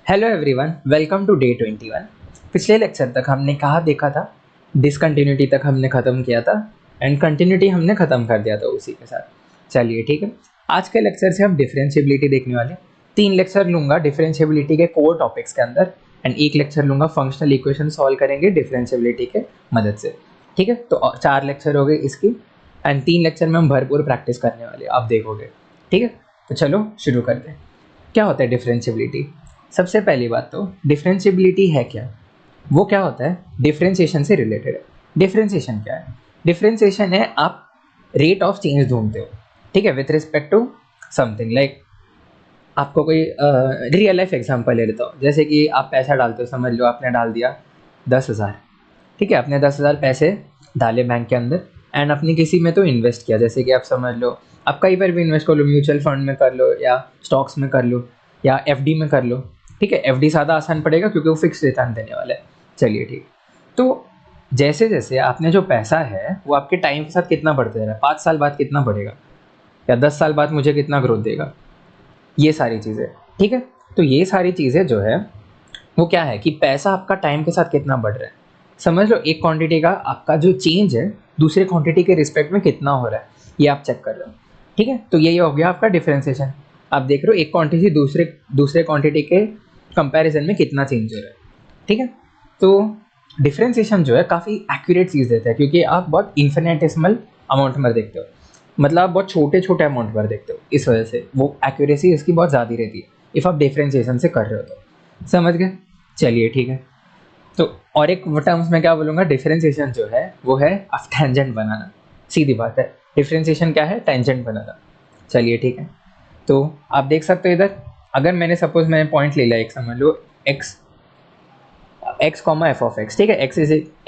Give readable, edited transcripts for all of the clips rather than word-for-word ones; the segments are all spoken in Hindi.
Hello everyone, welcome to day 21। पिछले लेक्चर तक हमने कहाँ देखा था, डिसकंटिन्यूटी तक हमने ख़त्म किया था एंड कंटिन्यूटी हमने ख़त्म कर दिया था उसी के साथ। चलिए ठीक है, आज के लेक्चर से हम डिफरेंशिएबिलिटी देखने वाले हैं। 3 लेक्चर लूँगा डिफरेंशिएबिलिटी के कोर टॉपिक्स के अंदर एंड 1 लेक्चर लूँगा फंक्शनल इक्वेशन सॉल्व करेंगे डिफरेंशिएबिलिटी के मदद से। ठीक है, तो 4 लेक्चर हो गए इसकी एंड 3 लेक्चर में हम भरपूर प्रैक्टिस करने वाले, आप देखोगे। ठीक है, तो चलो शुरू करते हैं। क्या होता है डिफरेंशिएबिलिटी? सबसे पहली बात तो डिफरेंशिएबिलिटी है क्या? वो क्या होता है? डिफरेंशिएशन से रिलेटेड है। डिफरेंशिएशन क्या है? डिफरेंशिएशन है आप रेट ऑफ चेंज ढूंढते हो, ठीक है, with respect to something. Like आपको कोई रियल लाइफ एग्जांपल ले लेता हूँ, जैसे कि आप पैसा डालते हो, समझ लो आपने डाल दिया 10,000। ठीक है, आपने 10,000 पैसे डाले बैंक के अंदर एंड अपनी किसी में तो इन्वेस्ट किया, जैसे कि आप समझ लो आप कहीं पर भी इन्वेस्ट कर लो, म्यूचुअल फंड में कर लो या स्टॉक्स में कर लो या एफडी में कर लो। ठीक है, एफडी ज़्यादा आसान पड़ेगा क्योंकि वो फिक्स रिटर्न देने वाला है। चलिए ठीक, तो जैसे जैसे आपने जो पैसा है वो आपके टाइम के साथ कितना बढ़ते जा रहा है, 5 साल बाद कितना बढ़ेगा या 10 साल बाद मुझे कितना ग्रोथ देगा, ये सारी चीज़ें। ठीक है, तो ये सारी चीज़ें जो है वो क्या है कि पैसा आपका टाइम के साथ कितना बढ़ रहा है। समझ लो एक क्वांटिटी का आपका जो चेंज है दूसरे क्वांटिटी के रिस्पेक्ट में कितना हो रहा है, ये आप चेक कर रहे हो। ठीक है, तो यही हो गया आपका डिफरेंशिएशन। आप देख रहे हो एक क्वांटिटी दूसरे क्वांटिटी के कंपैरिजन में कितना चेंज हो रहा है। ठीक है, तो डिफरेंशिएशन जो है काफ़ी एक्यूरेट चीज़ देता है क्योंकि आप बहुत इन्फिनेटेसिमल अमाउंट में देखते हो, मतलब आप बहुत छोटे छोटे अमाउंट पर देखते हो, इस वजह से वो एक्यूरेसी इसकी बहुत ज़्यादा रहती है इफ़ आप डिफरेंशिएशन से कर रहे हो तो। समझ गए? चलिए ठीक है, तो और एक टर्म्स में क्या बोलूँगा, डिफरेंशिएशन जो है वो है आप टेंजेंट बनाना। सीधी बात है, डिफरेंशिएशन क्या है? टेंजेंट बनाना। चलिए ठीक है, तो आप देख सकते हो इधर, अगर मैंने पॉइंट ले लिया एक, समझ लो x comma f of x. ठीक है,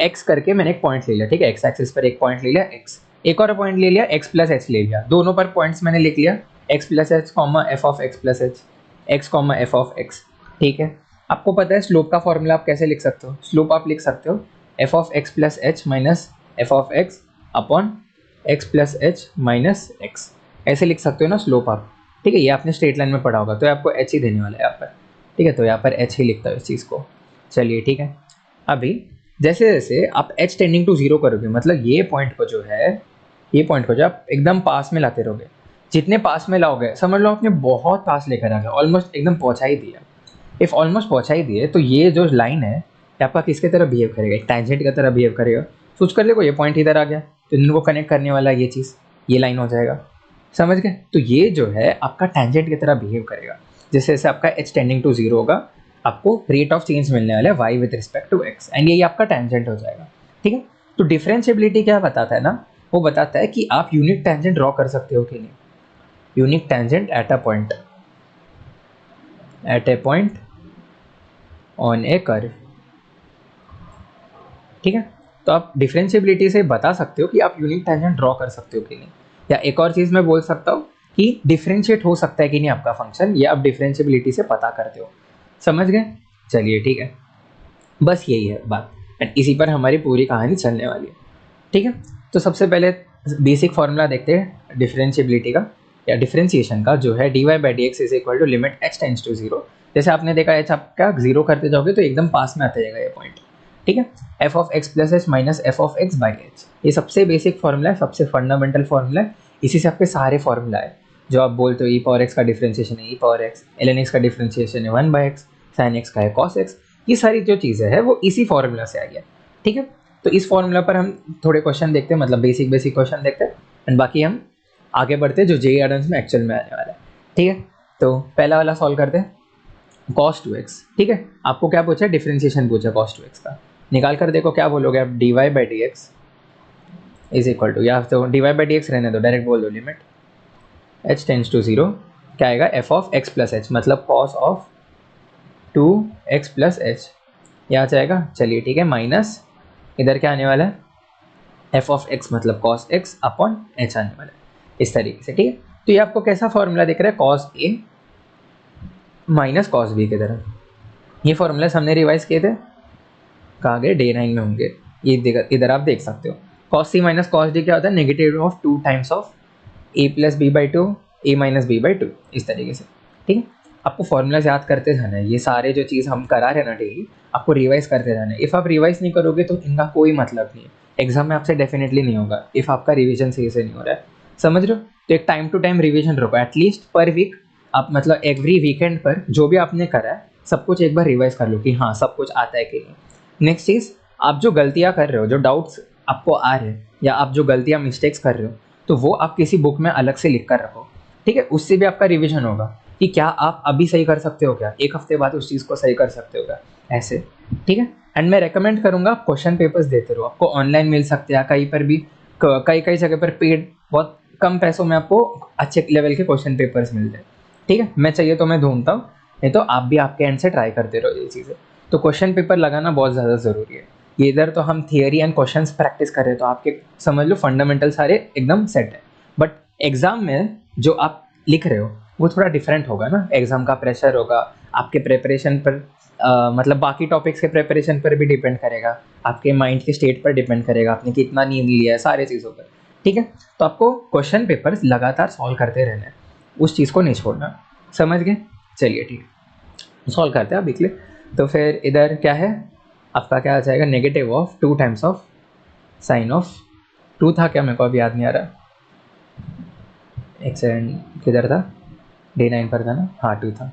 एक्स करके मैंने एक पॉइंट ले लिया। ठीक है, एक्स एक्सिस पर एक पॉइंट ले लिया एक्स, एक और पॉइंट ले लिया एक्स प्लस एच ले लिया, दोनों पर पॉइंट्स मैंने लिख लिया x plus H comma f of x plus H, x comma f of x. ठीक है, आपको पता है स्लोप का फॉर्मूला आप कैसे लिख सकते हो? स्लोप आप लिख सकते हो f of x plus h minus F of x upon x plus h minus x, ऐसे लिख सकते हो ना स्लोप आप। ठीक है, ये आपने स्ट्रेट लाइन में पढ़ा होगा, तो आपको एच ही देने वाला है यहाँ पर। ठीक है, तो यहाँ पर एच ही लिखता है इस चीज़ को। चलिए ठीक है, अभी जैसे जैसे आप h टेंडिंग टू 0 करोगे, मतलब ये पॉइंट को जो है, ये पॉइंट को जो आप एकदम पास में लाते रहोगे, जितने पास में लाओगे समझ लो आपने बहुत पास लेकर आ गए, ऑलमोस्ट एकदम पहुंचा ही दिया। इफ़ ऑलमोस्ट पहुंचा ही दिए तो ये जो लाइन है ये आपका किसके तरह बिहेव करेगा? एक टेंजेंट की तरह बिहेव करेगा। सोच कर देखो, ये पॉइंट इधर आ गया तो इनको कनेक्ट करने वाला ये चीज़, ये लाइन हो जाएगा। समझ गए? तो ये जो है आपका टेंजेंट की तरह बिहेव करेगा। जैसे जैसे आपका h टेंडिंग टू 0 होगा आपको रेट ऑफ चेंज मिलने वाला है y with respect to x and यही आपका टेंजेंट हो जाएगा। ठीक है, तो डिफरेंशिएबिलिटी क्या बताता है ना, वो बताता है कि आप यूनिक टेंजेंट ड्रॉ कर सकते हो कि नहीं। Unique tangent at A point on A curve. ठीक है, तो आप डिफरेंशिएबिलिटी से बता सकते हो कि आप यूनिक टेंजेंट ड्रॉ कर सकते हो कि नहीं। या एक और चीज़ मैं बोल सकता हूँ कि डिफरेंशिएट हो सकता है कि नहीं आपका फंक्शन, ये आप डिफरेंशिएबिलिटी से पता करते हो। समझ गए? चलिए ठीक है, बस यही है बात एंड इसी पर हमारी पूरी कहानी चलने वाली है। ठीक है, तो सबसे पहले बेसिक फार्मूला देखते हैं डिफरेंशिएबिलिटी का या डिफरेंशिएशन का, जो है d y by d x is equal to limit h tends to 0। जैसे आपने देखा एच आपका 0 करते जाओगे तो एकदम पास में आता जाएगा ये पॉइंट। ठीक है, f of x plus h minus F of x by H, ये सबसे बेसिक फार्मूला है, सबसे फंडामेंटल फार्मूला है। इसी से आपके सारे फार्मूला है जो आप बोलते हो। ई पावर एक्स का डिफरेंशिएशन है e power x, l n x का डिफरेंशिएशन है 1 बाई एक्स, साइन एक्स का है कॉस एक्स, ये सारी जो चीज़ें हैं वो इसी फार्मूला से आई है। ठीक है, तो इस फॉर्मूला पर हम थोड़े क्वेश्चन देखते हैं, मतलब बेसिक बेसिक क्वेश्चन देखते हैं एंड बाकी हम आगे बढ़ते हैं जो जेईई एडवांस में एक्चुअल में आने वाला है। ठीक है, तो पहला वाला सॉल्व करते हैं, cos 2x। ठीक है, आपको क्या पूछा है? डिफरेंशिएशन पूछा cos 2x का। निकाल कर देखो क्या बोलोगे आप, d y by d x is equal to, या तो d y by d x रहने दो, डायरेक्ट बोल दो लिमिट h टेंड्स टू 0, क्या आएगा? F of x plus H, मतलब cos of 2x plus H, यहाँ जाएगा। चलिए ठीक है, माइनस इधर क्या आने वाला है? एफ ऑफ एक्स मतलब कॉस एक्स अपॉन एच आने वाला है, इस तरीके से। ठीक है, तो ये आपको कैसा फॉर्मूला दिख रहा है? Cos A minus cos B की तरह। ये फॉर्मूलास हमने रिवाइज किए थे, कहाँ गए? डे 9 में होंगे, ये इधर आप देख सकते हो। Cos c minus cos d क्या होता है? Negative of 2 times of a plus b by 2 a minus b by 2, इस तरीके से। ठीक है, आपको फॉर्मूलाज याद करते जाना है, ये सारे जो चीज़ हम करा रहे हैं ना डेली, आपको रिवाइज करते जाना है। इफ़ आप रिवाइज नहीं करोगे तो इनका कोई मतलब नहीं है, एग्जाम में आपसे डेफिनेटली नहीं होगा इफ़ आपका रिविजन सही से नहीं हो रहा है, समझ रहे हो। तो एक टाइम टू टाइम रिविजन रखो, एटलीस्ट पर वीक आप मतलब एवरी वीकेंड पर जो भी आपने करा है सब कुछ एक बार रिवाइज कर लो कि हाँ सब कुछ आता है कि नहीं। नेक्स्ट चीज़, आप जो गलतियाँ कर रहे हो, जो डाउट्स आपको आ रहे हैं या आप जो गलतियाँ मिस्टेक्स कर रहे हो, तो वो आप किसी बुक में अलग से लिख कर रखो, ठीक है। उससे भी आपका रिविजन होगा कि क्या आप अभी सही कर सकते हो, क्या एक हफ्ते बाद उस चीज़ को सही कर सकते हो क्या, ऐसे, ठीक है। एंड मैं रेकमेंड करूँगा क्वेश्चन पेपर्स देते रहो, आपको ऑनलाइन मिल सकते हैं कहीं पर भी, कई कई जगह पर पेड बहुत कम पैसों में आपको अच्छे लेवल के क्वेश्चन पेपर्स मिलते हैं, ठीक है। मैं चाहिए तो मैं ढूंढता हूँ, नहीं तो आप भी आपके एंड से ट्राई करते रहो ये चीज़ें। तो क्वेश्चन पेपर लगाना बहुत ज़्यादा ज़रूरी है। ये इधर तो हम थियरी एंड क्वेश्चंस प्रैक्टिस कर रहे हैं तो आपके समझ लो फंडामेंटल सारे एकदम सेट है, बट एग्ज़ाम में जो आप लिख रहे हो वो थोड़ा डिफरेंट होगा ना, एग्ज़ाम का प्रेशर होगा आपके प्रेपरेशन पर, मतलब बाकी टॉपिक्स के प्रेपरेशन पर भी डिपेंड करेगा, आपके माइंड के स्टेट पर डिपेंड करेगा, आपने कितना नींद लिया है, सारे चीज़ों पर, ठीक है। तो आपको क्वेश्चन पेपर्स लगातार सॉल्व करते रहना है, उस चीज़ को नहीं छोड़ना, समझ गए। चलिए ठीक है, सॉल्व करते हैं आप लिख ले। तो फिर इधर क्या है आपका, क्या आ जाएगा, negative of 2 times of sine of 2 था क्या, मेरे को अभी याद नहीं आ रहा, एक सेकंड किधर था, D9 पर था ना, हाँ 2 था,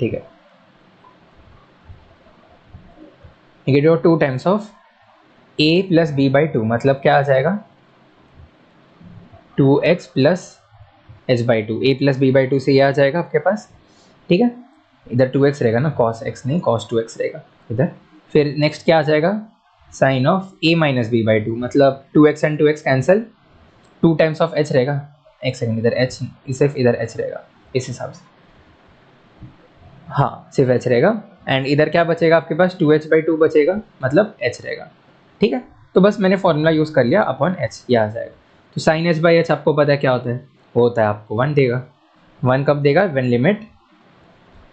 ठीक है। Negative 2 times of a plus b by 2, मतलब क्या आ जाएगा 2x plus h by 2, a plus b by 2 से ये आ जाएगा आपके पास, ठीक है। इधर 2x रहेगा ना, cos x नहीं cos 2x रहेगा इधर। फिर नेक्स्ट क्या आ जाएगा, sine of a minus b by 2, मतलब 2x and 2x cancel, 2 times of h रहेगा, एक सेकंड इधर h, सिर्फ इधर h रहेगा इस हिसाब से, हाँ सिर्फ h रहेगा। एंड इधर क्या बचेगा आपके पास, 2h बाई 2 बचेगा, मतलब h रहेगा, ठीक है। तो बस मैंने फॉर्मूला यूज़ कर लिया अपॉन h, ये आ जाएगा। तो साइन h बाई h आपको पता है क्या होता है, वो होता है आपको 1 देगा। 1 कब देगा, when limit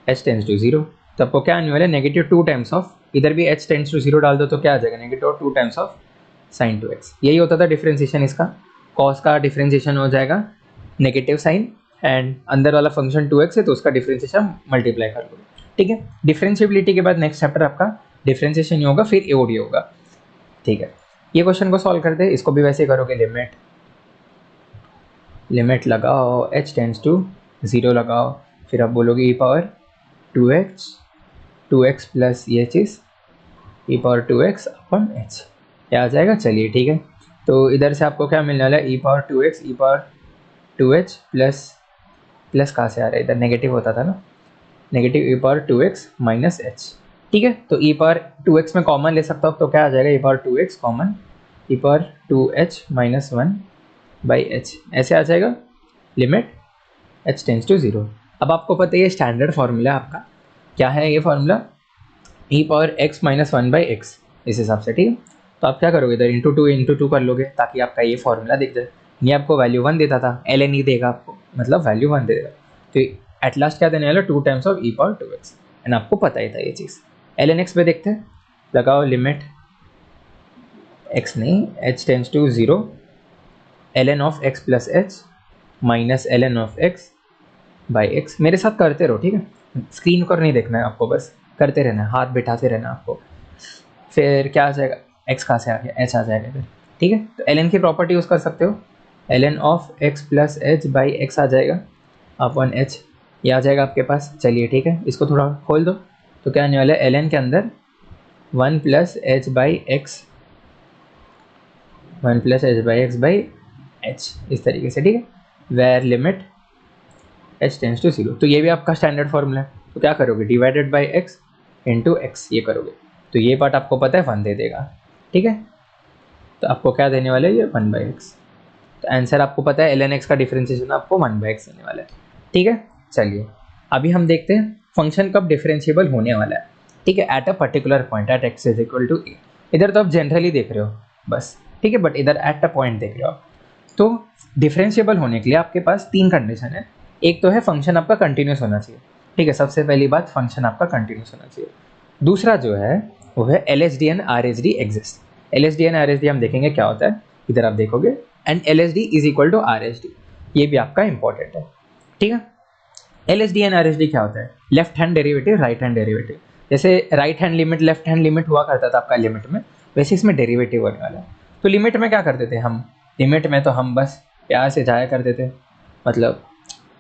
h tends to 0। तो आपको क्या आने वाला है, नेगेटिव 2 टाइम्स ऑफ, इधर भी h टेंड्स टू 0 डाल दो तो क्या आ जाएगा, negative 2 times of sine 2x। यही होता था डिफ्रेंसिएशन इसका, कॉस का डिफ्रेंसिएशन हो जाएगा नेगेटिव साइन, एंड अंदर वाला फंक्शन 2x है तो उसका डिफ्रेंसिएशन मल्टीप्लाई कर लो, ठीक है। डिफरेंशिएबिलिटी के बाद नेक्स्ट चैप्टर आपका डिफरेंशिएशन ही होगा, फिर एओडी होगा, ठीक है। ये क्वेश्चन को सॉल्व करते हैं, इसको भी वैसे करोगे, लिमिट लगाओ h टेंड्स टू 0 लगाओ, फिर आप बोलोगे e पावर 2x प्लस ये चीज़ e पावर 2x अपन h, क्या आ जाएगा। चलिए ठीक है, तो इधर से आपको क्या मिलने वाला है, e power 2x e power 2h plus कहाँ से आ रहा है, इधर नेगेटिव होता था ना, negative e power 2x minus h, ठीक है। तो e पावर 2x में कॉमन ले सकता हूँ तो क्या आ जाएगा, e power 2x common e power 2h minus 1 by h, ऐसे आ जाएगा, लिमिट h टेंड्स टू 0। अब आपको पता है ये स्टैंडर्ड फार्मूला आपका क्या है, ये formula e power x minus 1 by x, इस हिसाब से, ठीक है। तो आप क्या करोगे, इधर इंटू टू कर लोगे ताकि आपका ये फार्मूला दिख जाए। ये आपको वैल्यू 1 देता था, ln ही देगा आपको, मतलब वैल्यू 1 देगा, तो एट लास्ट क्या देने वाला, 2 times of e power 2x, and आपको पता ही था ये चीज़। ln x पे देखते हैं, लगाओ लिमिट x नहीं h tends to 0, ln of x plus h minus ln of x by x, मेरे साथ करते रहो, ठीक है, स्क्रीन पर नहीं देखना है आपको, बस करते रहना है, हाथ बिठाते रहना आपको। फिर क्या आ जाएगा, x कहाँ से आ गया, h आ जाएगा इधर, ठीक है। तो ln की प्रॉपर्टी यूज़ कर सकते हो, ln of x plus h by x आ जाएगा अपॉन h, ये आ जाएगा आपके पास। चलिए ठीक है, इसको थोड़ा खोल दो, तो क्या आने वाला है, ln के अंदर 1 plus h by x, 1 plus h by x by h, इस तरीके से, ठीक है, where limit h tends to 0। तो ये भी आपका स्टैंडर्ड फॉर्मूला है, तो क्या करोगे, divided by x into x, ये करोगे तो ये पार्ट आपको पता है 1 दे देगा, ठीक है। तो आपको क्या देने वाला है, ये 1 बाई एक्स। तो आंसर आपको पता है ln x का डिफरेंशिएशन आपको 1 बाई एक्स देने वाला है, ठीक है। चलिए अभी हम देखते हैं फंक्शन कब डिफरेंशिएबल होने वाला है, ठीक है, at a particular point at x is equal to a। इधर तो आप जनरली देख रहे हो बस, ठीक है, बट इधर एट अ पॉइंट देख रहे हो आप। तो डिफरेंशिएबल होने के लिए आपके पास 3 कंडीशन है, एक तो है फंक्शन आपका कंटिन्यूस होना चाहिए, ठीक है, सबसे पहली बात फंक्शन आपका कंटिन्यूस होना चाहिए। दूसरा जो है वो है LHD and RHD exist. LHD and RHD हम देखेंगे क्या होता है, इधर आप देखोगे, and LHD is equal to RHD, ये भी आपका इंपॉर्टेंट है, ठीक है। L H D and R H D क्या होता है? Left hand derivative, right hand derivative. जैसे right hand limit, left hand limit हुआ करता था आपका लिमिट में, वैसे इसमें डेरिवेटिव होने वाला है। तो लिमिट में क्या करते थे हम? लिमिट में तो हम बस प्यार से जाया करते थे, मतलब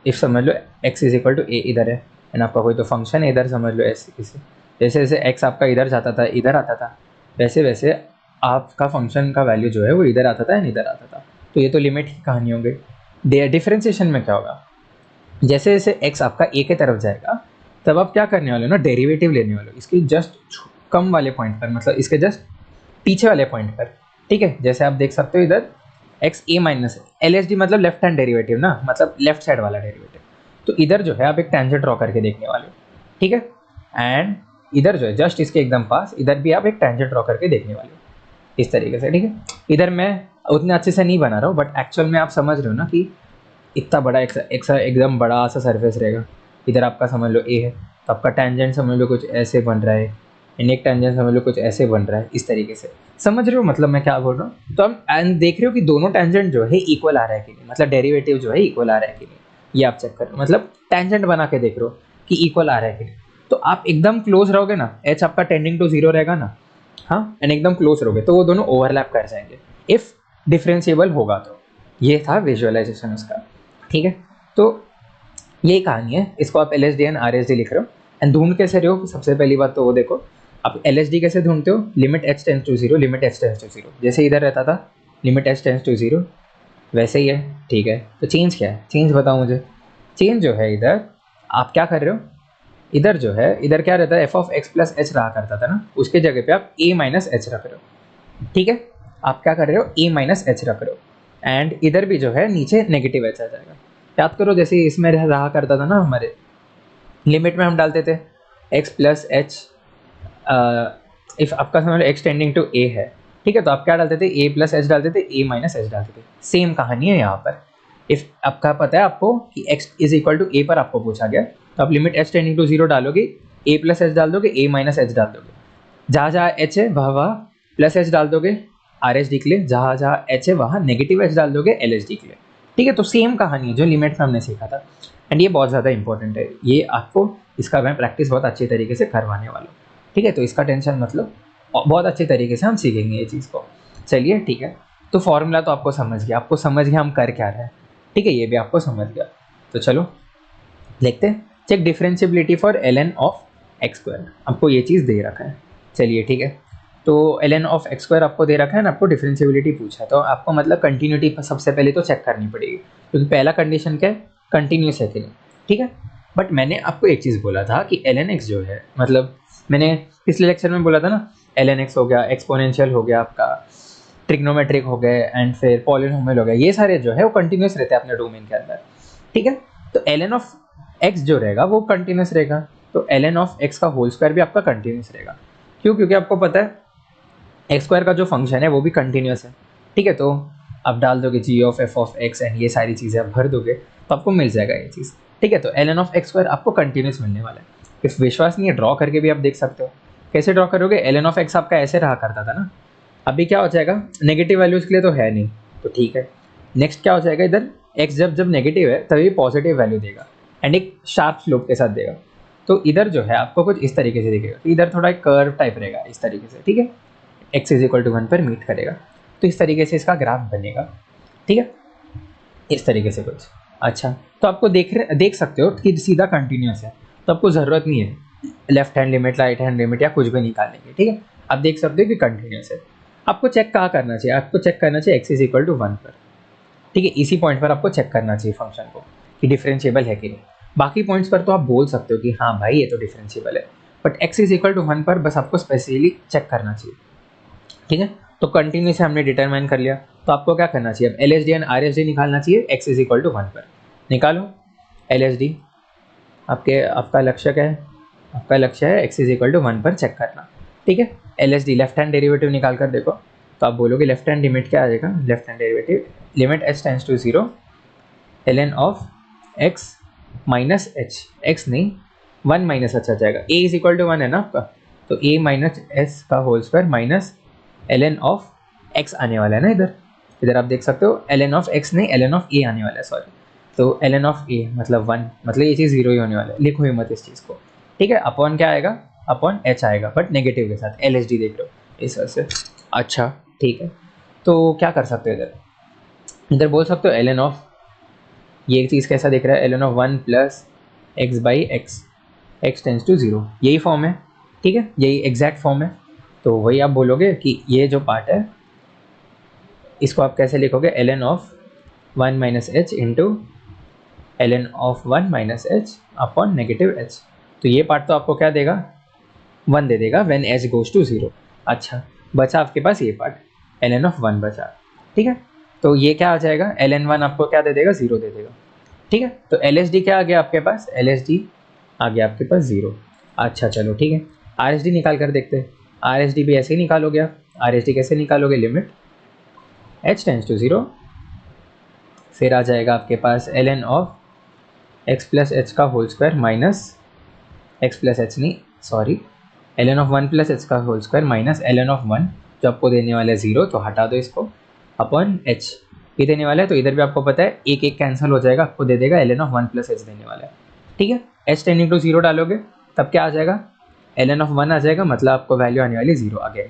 इफ समझ लो x इज इक्वल टू ए इधर है, एंड आपका कोई तो फंक्शन है इधर, समझ लो ऐसे किसी, जैसे जैसे x आपका इधर जाता था, इधर आता था, वैसे वैसे आपका फंक्शन का वैल्यू जो है वो इधर आता था एंड इधर आता था। तो ये तो लिमिट की कहानी हो गई। डिफरेंशिएशन में क्या होगा? जैसे जैसे x आपका a के तरफ जाएगा, तब आप क्या करने वाले हो ना, डेरिवेटिव लेने वाले हो इसकी जस्ट कम वाले पॉइंट पर, मतलब इसके जस्ट पीछे वाले पॉइंट पर, ठीक है। जैसे आप देख सकते हो इधर एक्स ए माइनस एल एच डी, मतलब लेफ्ट हैंड डेरिवेटिव ना, मतलब लेफ्ट साइड वाला डेरिवेटिव। तो इधर जो है आप एक टेंजेंट ड्रॉ करके देखने वाले हो, ठीक है। एंड इधर जो है जस्ट इसके एकदम पास, इधर भी आप एक टेंजेंट ड्रॉ करके देखने वाले हो इस तरीके से, ठीक है। इधर मैं उतने अच्छे से नहीं बना रहा हूँ, बट एक्चुअल में आप समझ रहे हो ना कि इतना बड़ा एक एकदम बड़ा सा सरफेस रहेगा। इधर आपका समझ लो ए है, तो आपका टेंजेंट समझ लो कुछ ऐसे बन रहा है, एंड एक टेंजेंट समझ लो कुछ ऐसे बन रहा है, इस तरीके से। समझ रहे हो मतलब मैं क्या बोल रहा हूँ? तो हम एंड देख रहे हो कि दोनों टेंजेंट जो है इक्वल आ रहा है कि नहीं, मतलब डेरिवेटिव जो है इक्वल आ रहा है कि नहीं, ये आप चेक करो। मतलब टेंजेंट बना के देख रहे हो कि इक्वल आ रहा है कि नहीं। तो आप एकदम क्लोज रहोगे ना, एच आपका टेंडिंग टू जीरो रहेगा ना, हाँ, एंड एकदम क्लोज रहोगे तो वो दोनों ओवरलैप कर जाएंगे इफ डिफरेंशिएबल होगा तो। ये था विजुअलाइजेशन उसका, ठीक है। तो यही कहानी है। इसको आप L H D and R H D लिख रहे हो, एंड ढूंढ कैसे रहे हो? सबसे पहली बात तो वो देखो, आप एल एच डी कैसे ढूंढते हो? Limit h tends to zero, limit h tends to zero, जैसे इधर रहता था limit h tends to zero, वैसे ही है, ठीक है। तो चेंज क्या है? चेंज बताओ मुझे। चेंज जो है इधर आप क्या कर रहे हो, इधर जो है इधर क्या रहता है, f of x plus H रहा करता था ना, उसके जगह पे आप ए माइनस एच रख रहे हो, ठीक है। आप क्या कर रहे हो? ए माइनस एच रख रहे हो, एंड इधर भी जो है नीचे नेगेटिव एच आ जाएगा। याद करो जैसे इसमें रहा करता था ना, हमारे लिमिट में हम डालते थे एक्स प्लस एच, इफ आपका समझ लो एक्स टेंडिंग टू ए है, ठीक है, तो आप क्या डालते थे? ए प्लस एच डालते थे, ए माइनस एच डालते थे। सेम कहानी है यहाँ पर। इफ आपका पता है आपको कि x is equal to a पर आपको पूछा गया, तो आप limit h tending to zero डालोगे, ए प्लस एच डाल दोगे, ए माइनस एच डाल दोगे, जहाँ जहाँ एच है वहाँ वहाँ प्लस एच डाल दोगे आर एच डी के लिए, जहाँ जहाँ एच है वहाँ नेगेटिव एच डाल दोगे एल एच डी के लिए, ठीक है। तो सेम कहानी है जो लिमिट में हमने सीखा था, एंड ये बहुत ज़्यादा इंपॉर्टेंट है। ये आपको इसका मैं प्रैक्टिस बहुत अच्छी तरीके से करवाने वाला हूँ, ठीक है। तो इसका टेंशन मतलब बहुत अच्छे तरीके से हम सीखेंगे ये चीज़ को। चलिए ठीक है, तो फॉर्मूला तो आपको समझ गया, आपको समझ गया हम कर क्या रहे हैं, ठीक है, ये भी आपको समझ गया। तो चलो देखते हैं, check differentiability for l n of x square, आपको ये चीज़ दे रखा है। चलिए ठीक है, तो l n of x square आपको दे रखा है ना, आपको डिफरेंशिएबिलिटी पूछा है, तो आपको मतलब कंटिन्यूटी सबसे पहले तो चेक करनी पड़ेगी, क्योंकि पहला कंडीशन क्या है, कंटिन्यूस है कि नहीं, ठीक है। बट मैंने आपको एक चीज़ बोला था कि एल एन एक्स जो है, मतलब मैंने पिछले लेक्चर में बोला था ना, एल एन एक्स हो गया, एक्सपोनेंशियल हो गया आपका, ट्रिग्नोमेट्रिक हो गए, एंड फिर पॉलिनोमियल हो गया, ये सारे जो है वो कंटिन्यूस रहते हैं अपने डोमेन के अंदर, ठीक है। तो एल एन ऑफ एक्स जो रहेगा वो कंटिन्यूस रहेगा, तो एल एन ऑफ एक्स का होल स्क्वायर भी आपका कंटिन्यूस रहेगा। क्यों? क्योंकि आपको पता है एक्स स्क्वायर का जो फंक्शन है वो भी कंटिन्यूस है, ठीक है। तो आप डाल दोगे g of f of x and ये सारी चीज़ें आप भर दोगे तो आपको मिल जाएगा ये चीज़, ठीक है। तो l n of x square आपको कंटिन्यूस मिलने वाला है। इफ विश्वास नहीं है, ड्रॉ करके भी आप देख सकते हो। कैसे ड्रॉ करोगे? एल एन ऑफ एक्स आपका ऐसे रहा करता था ना, अभी क्या हो जाएगा, नेगेटिव वैल्यूज़ के लिए तो है नहीं, तो ठीक है। नेक्स्ट क्या हो जाएगा, इधर एक्स जब जब नेगेटिव है तभी पॉजिटिव वैल्यू देगा, एंड एक शार्प स्लोप के साथ देगा। तो इधर जो है आपको कुछ इस तरीके से दिखेगा, तो इधर थोड़ा एक कर्व टाइप रहेगा इस तरीके से, ठीक है। एक्स इज इक्वल टू 1 पर मीट करेगा, तो इस तरीके से इसका ग्राफ बनेगा, ठीक है, इस तरीके से कुछ। अच्छा, तो आपको देख सकते हो कि सीधा कंटिन्यूस है, तो आपको ज़रूरत नहीं है left hand limit, right hand limit या कुछ भी निकालने की, ठीक है। आप देख सकते हो कि कंटिन्यूस है। आपको चेक कहाँ करना चाहिए? आपको चेक करना चाहिए एक्स इज इक्वल टू 1 पर, ठीक है। इसी पॉइंट पर आपको चेक करना चाहिए फंक्शन को कि डिफरेंशिएबल है कि नहीं। बाकी पॉइंट्स पर तो आप बोल सकते हो कि हाँ भाई ये तो डिफरेंशिएबल है, but x is equal to 1 पर बस आपको स्पेशली चेक करना चाहिए, ठीक है। तो कंटिन्यूस हमने डिटरमाइन कर लिया, तो आपको क्या करना चाहिए? अब L H D and R H D निकालना चाहिए एक्स इज इक्वल टू 1 पर। निकालो एल एच डी, आपका लक्ष्य क्या है? आपका लक्ष्य है एक्स इज इक्वल टू 1 पर चेक करना, ठीक है। L H D left hand derivative निकाल कर देखो, तो आप बोलोगे लेफ्ट हैंड लिमिट क्या आ जाएगा, left hand derivative limit h tends to zero l n of x minus h, x नहीं 1 माइनस एच आ जाएगा, ए इज इक्वल टू 1 है ना आपका, तो ए माइनस एस का whole square minus l n of x आने वाला है ना, इधर इधर आप देख सकते हो एल एन ऑफ एक्स नहीं एल एन ऑफ ए आने वाला है, सॉरी, तो ln ऑफ a मतलब 1, मतलब ये चीज़ 0 ही होने वाला है, लिखो ही मत इस चीज़ को, ठीक है। अपॉन क्या आएगा, अपॉन h आएगा, बट नेगेटिव के साथ, LHD देख लो इस वजह से। अच्छा ठीक है, तो क्या कर सकते हो इधर, इधर बोल सकते हो ln ऑफ, ये चीज़ कैसा दिख रहा है, ln of 1 plus x by x, x tends to 0, यही फॉर्म है, ठीक है, यही एग्जैक्ट फॉर्म है। तो वही आप बोलोगे कि ये जो पार्ट है इसको आप कैसे लिखोगे, ln of 1 minus H into ln of 1 minus H upon negative H. तो ये पार्ट तो आपको क्या देगा, 1 दे देगा व्हेन एच गोज टू 0। अच्छा बचा आपके पास ये पार्ट, ln ऑफ 1 बचा, ठीक है। तो ये क्या आ जाएगा, ln 1 आपको क्या दे देगा, 0 दे देगा, ठीक है। तो LHD क्या आ गया आपके पास, LHD आ गया आपके पास 0। अच्छा चलो ठीक है, RHD निकाल कर देखते हैं। RHD भी ऐसे ही निकालोगे आप, RHD कैसे निकालोगे, लिमिट h टेंस टू 0, फिर आ जाएगा आपके पास ln of x plus h का whole square minus x plus h नहीं sorry, ln of 1 plus h का whole square minus ln of 1 जो आपको देने वाला है 0, तो हटा दो इसको, अपॉन h ये देने वाला है, तो इधर भी आपको पता है एक एक कैंसिल हो जाएगा, आपको दे देगा ln ऑफ 1 प्लस एच देने वाला है, ठीक है। h टेंडिंग टू 0 डालोगे तब क्या आ जाएगा, ln ऑफ 1 आ जाएगा, मतलब आपको वैल्यू आने वाली 0 आ गया,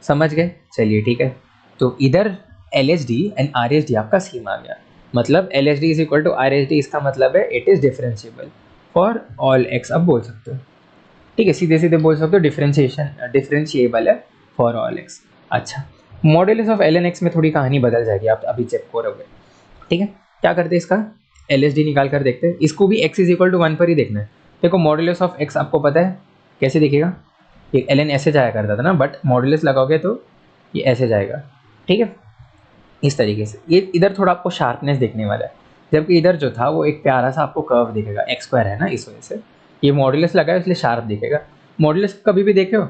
समझ गए, चलिए ठीक है। तो इधर LHD एंड RHD आपका सेम आ गया, मतलब LHD is equal to RHD, इसका मतलब है it is differentiable for all x, आप बोल सकते हो, ठीक है, सीधे सीधे बोल सकते हो डिफरेंशिएबल है फॉर ऑल x। अच्छा मॉड्यूलस ऑफ ln x में थोड़ी कहानी बदल जाएगी, आप अभी चेक करोगे, ठीक है। क्या करते हैं, इसका LHD निकाल कर देखते हैं, इसको भी x इज इक्वल टू 1 पर ही देखना है। देखो मॉड्यूलस ऑफ x आपको पता है कैसे दिखेगा, ये ln ऐसे जाया करता था ना, बट मॉड्यूलस लगाओगे तो ये ऐसे जाएगा, ठीक है, इस तरीके से। ये इधर थोड़ा आपको शार्पनेस देखने वाला है, जबकि इधर जो था वो एक प्यारा सा आपको कर्व दिखेगा, एक्स स्क्वायर है ना, इस वजह से ये मॉड्यूलस लगा है इसलिए शार्प दिखेगा। मॉड्यूलस कभी भी देखे हो,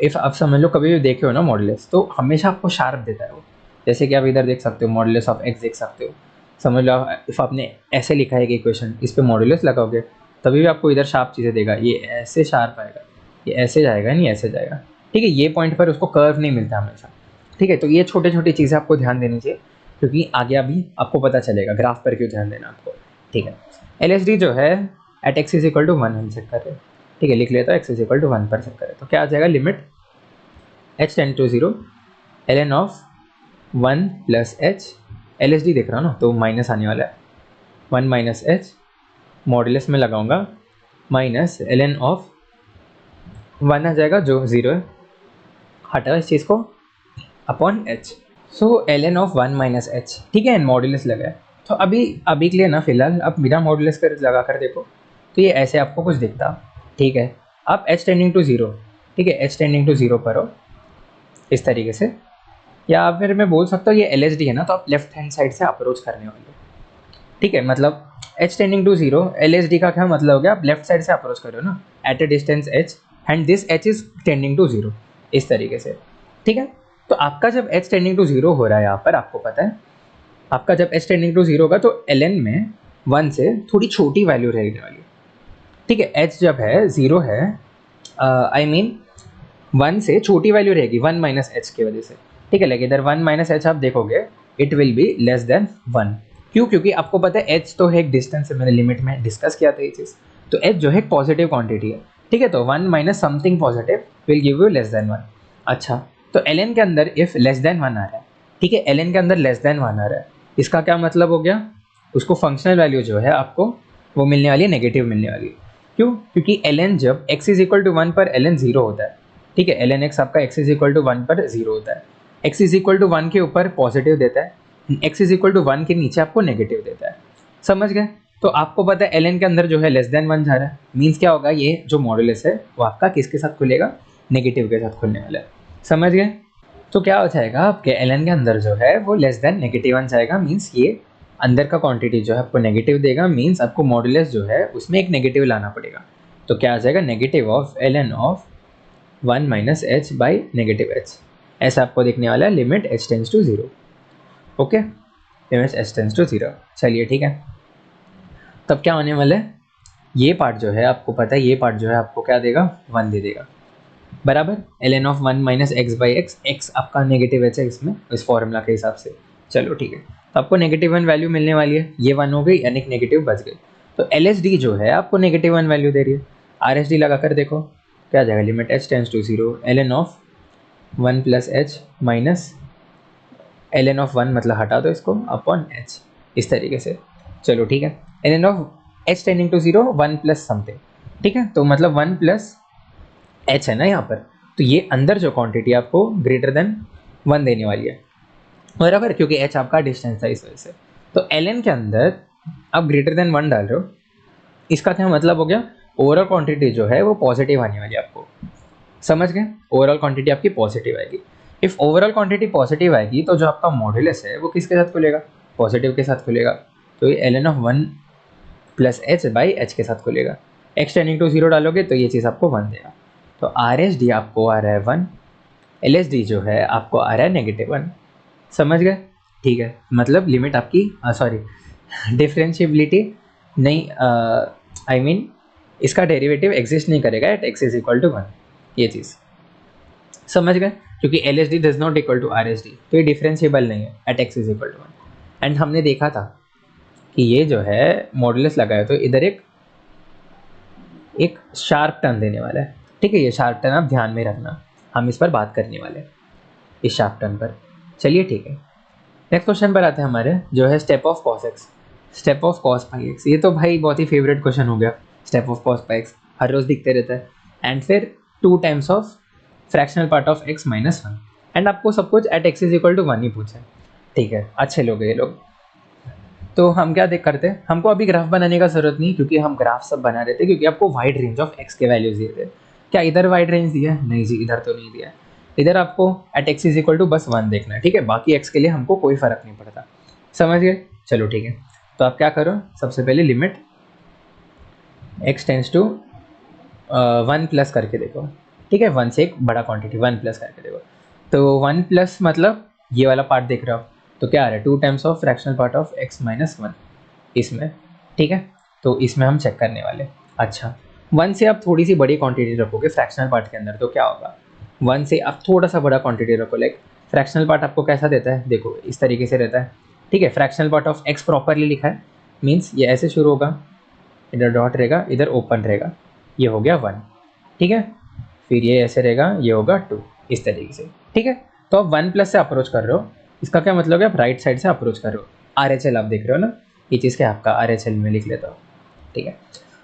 इफ़ आप समझ लो कभी भी देखे हो ना मॉड्यूलस, तो हमेशा आपको शार्प देता है वो, जैसे कि आप इधर देख सकते हो मॉड्यूलस ऑफ एक्स देख सकते हो, समझ लो इफ़ आपने ऐसे लिखा है कि इक्वेशन, इस पर मॉड्यूलस लगाओगे तभी भी आपको इधर शार्प चीज़ें देगा, ये ऐसे शार्प आएगा, ये ऐसे जाएगा नहीं ऐसे जाएगा, ठीक है। ये पॉइंट पर उसको कर्व नहीं मिलता हमेशा, ठीक है। तो ये छोटे छोटी चीज़ें आपको ध्यान देनी चाहिए, क्योंकि आगे अभी आपको पता चलेगा ग्राफ पर क्यों ध्यान देना आपको, ठीक है। LHD जो है at x is equal to 1 हम चेक करें, ठीक है, लिख लेता हूँ x इज इक्वल टू 1 पर चेक करें, तो क्या आ जाएगा, limit h tend to 0 ln of 1 plus h, LHD देख रहा हूँ ना तो माइनस आने वाला है, 1 माइनस एच मॉड्यूलस में लगाऊंगा माइनस ln ऑफ 1 आ जाएगा जो 0 है, हटा इस चीज़ को, upon h। So ln of 1 minus H, ठीक है, मॉड्यूलस लगा है, तो अभी के लिए ना फिलहाल आप बिना मॉड्यूलस कर लगा कर देखो, तो ये ऐसे आपको कुछ दिखता, ठीक है। आप h टेंडिंग टू 0, ठीक है, h टेंडिंग टू 0 पर हो इस तरीके से, या फिर मैं बोल सकता हूँ ये LHD है ना, तो आप लेफ्ट हैंड साइड से अप्रोच करने वाले, ठीक है, मतलब h टेंडिंग टू 0, LHD का क्या मतलब हो गया, आप लेफ्ट साइड से अप्रोच कर रहे हो ना at a distance h and this h is tending to 0, इस तरीके से, ठीक है। तो आपका जब h टेंडिंग टू 0 हो रहा है यहाँ पर, आपको पता है आपका जब h टेंडिंग टू 0 होगा तो ln में 1 से थोड़ी छोटी वैल्यू रहने वाली, ठीक है। h जब है 0 है, आई मीन 1 से छोटी वैल्यू रहेगी 1 माइनस एच की वजह से, ठीक है, लेकिन इधर 1 माइनस एच आप देखोगे it will be less than 1, क्यों, क्योंकि आपको पता है h तो है एक डिस्टेंस से, मैंने लिमिट में डिस्कस किया था ये चीज़, तो h जो है एक पॉजिटिव क्वांटिटी है, ठीक है, तो 1 minus something positive will give you less than 1। अच्छा तो ln के अंदर इफ लेस देन 1 आ रहा है, ठीक है, ln के अंदर लेस देन 1 आ रहा है, इसका क्या मतलब हो गया, उसको फंक्शनल वैल्यू जो है आपको वो मिलने वाली है, नेगेटिव मिलने वाली है, क्यों, क्योंकि ln जब x इज इक्वल टू 1 पर ln 0 होता है, ठीक है, ln x आपका x इज इक्वल टू 1 पर 0 होता है, x इज इक्वल टू 1 के ऊपर पॉजिटिव देता है, x इज इक्वल टू 1 के नीचे आपको नेगेटिव देता है, समझ गए। तो आपको पता है ln के अंदर जो है लेस देन 1 जा रहा है, मीन्स क्या होगा, ये जो मॉड्यूलस है वो आपका किसके साथ खुलेगा, नेगेटिव के साथ खुलने वाला है, समझ गए। तो क्या हो जाएगा आपके ln के अंदर जो है वो लेस देन नेगेटिव 1 जाएगा, मीन्स ये अंदर का क्वांटिटी जो है आपको नेगेटिव देगा, मीन्स आपको मॉड्यूलस जो है उसमें एक नेगेटिव लाना पड़ेगा, तो क्या आ जाएगा, negative of ln of 1 minus h by negative h, ऐसा आपको दिखने वाला है, limit h tends to 0, okay, limit h tends to 0, चलिए ठीक है। तब क्या होने वाला है, ये पार्ट जो है आपको पता है, ये पार्ट जो है आपको क्या देगा, 1 दे देगा, बराबर ln of 1 minus x by x, x आपका नेगेटिव एच है इसमें, इस फॉर्मूला के हिसाब से, चलो ठीक है। तो आपको -1 वैल्यू मिलने वाली है, ये 1 हो गई यानी कि नेगेटिव बच गई। तो LSD जो है आपको -1 वैल्यू दे रही है। RSD लगा कर देखो क्या आ जाएगा, limit h tends to 0 ln of 1 plus h minus ln of 1 मतलब हटा दो इसको अपॉन h, इस तरीके से। चलो ठीक है, ln of h tending to 0 1 plus something, ठीक है, तो मतलब 1 प्लस h है ना यहाँ पर, तो ये अंदर जो क्वांटिटी आपको ग्रेटर देन 1 देने वाली है बराबर, क्योंकि h आपका डिस्टेंस था इस वजह से। तो ln के अंदर आप ग्रेटर देन 1 डाल रहे हो, इसका क्या मतलब हो गया, ओवरऑल क्वांटिटी जो है वो पॉजिटिव आने वाली है आपको, समझ गए, ओवरऑल क्वांटिटी आपकी पॉजिटिव आएगी। इफ ओवरऑल क्वांटिटी पॉजिटिव आएगी तो जो आपका मॉड्यूलस है वो किसके साथ खुलेगा, पॉजिटिव के साथ खुलेगा, तो ये ln of 1 plus h by h के साथ खुलेगा। x टेंडिंग टू 0 डालोगे तो ये चीज़ आपको 1 देगा। तो RSD आपको आ रहा है 1, LSD जो है आपको आ रहा है -1, समझ गए, ठीक है, मतलब लिमिट आपकी सॉरी डिफरेंशिएबिलिटी नहीं, आई मीन इसका डेरिवेटिव एग्जिस्ट नहीं करेगा at x is equal to 1, ये चीज़ समझ गए, क्योंकि LSD does not equal to RSD, तो ये डिफरेंशिएबल नहीं है at x is equal to 1। And हमने देखा था कि ये जो है मॉडुलस लगाया तो इधर एक शार्प टर्न देने वाला है, ठीक है, ये शार्प टर्न आप ध्यान में रखना, हम इस पर बात करने वाले हैं इस शार्प टर्न पर। चलिए ठीक है, नेक्स्ट क्वेश्चन पर आते हैं हमारे, जो है step of cos x, step of cos pi x। ये तो भाई बहुत ही फेवरेट क्वेश्चन हो गया, step of cos pi x हर रोज दिखते रहता है। एंड फिर 2 times of fractional part of x minus 1, and आपको सब कुछ at x is equal to 1 ही पूछा है, ठीक है, अच्छे लोग ये लोग। तो हम क्या देख करते हैं, हमको अभी ग्राफ बनाने का जरूरत नहीं, क्योंकि हम ग्राफ सब बना रहे थे, क्योंकि आपको वाइड रेंज ऑफ x के वैल्यूज दिए थे। क्या इधर वाइड रेंज दिया है, नहीं जी, इधर तो नहीं दिया है, इधर आपको at x is equal to बस 1 देखना है, ठीक है, बाकी x के लिए हमको कोई फर्क नहीं पड़ता, समझ गए। चलो ठीक है, तो आप क्या करो, सबसे पहले limit x tends to 1 plus करके देखो, ठीक है, 1 से एक बड़ा क्वांटिटी 1 प्लस करके देखो, तो 1 प्लस मतलब ये वाला पार्ट देख रहे हो, तो क्या आ रहा है 2 times of fractional part of x minus 1 इसमें, ठीक है, तो इसमें हम चेक करने वाले। अच्छा, 1 से आप थोड़ी सी बड़ी क्वांटिटी रखोगे फ्रैक्शनल पार्ट के अंदर, तो क्या होगा, 1 से आप थोड़ा सा बड़ा क्वांटिटी रखो, लाइक फ्रैक्शनल पार्ट आपको कैसा देता है, देखो इस तरीके से रहता है, ठीक है, fractional part of x properly लिखा है, मीन्स ये ऐसे शुरू होगा, इधर डॉट रहेगा, इधर ओपन रहेगा, ये हो गया 1, ठीक है, फिर ये ऐसे रहेगा, ये होगा 2, इस तरीके से, ठीक है। तो आप 1 प्लस से अप्रोच कर रहे हो, इसका क्या मतलब है, आप राइट साइड से अप्रोच कर रहे हो, RHL आप देख रहे हो ना, ये चीज़ क्या आपका RHL में लिख लेता हूँ, ठीक है।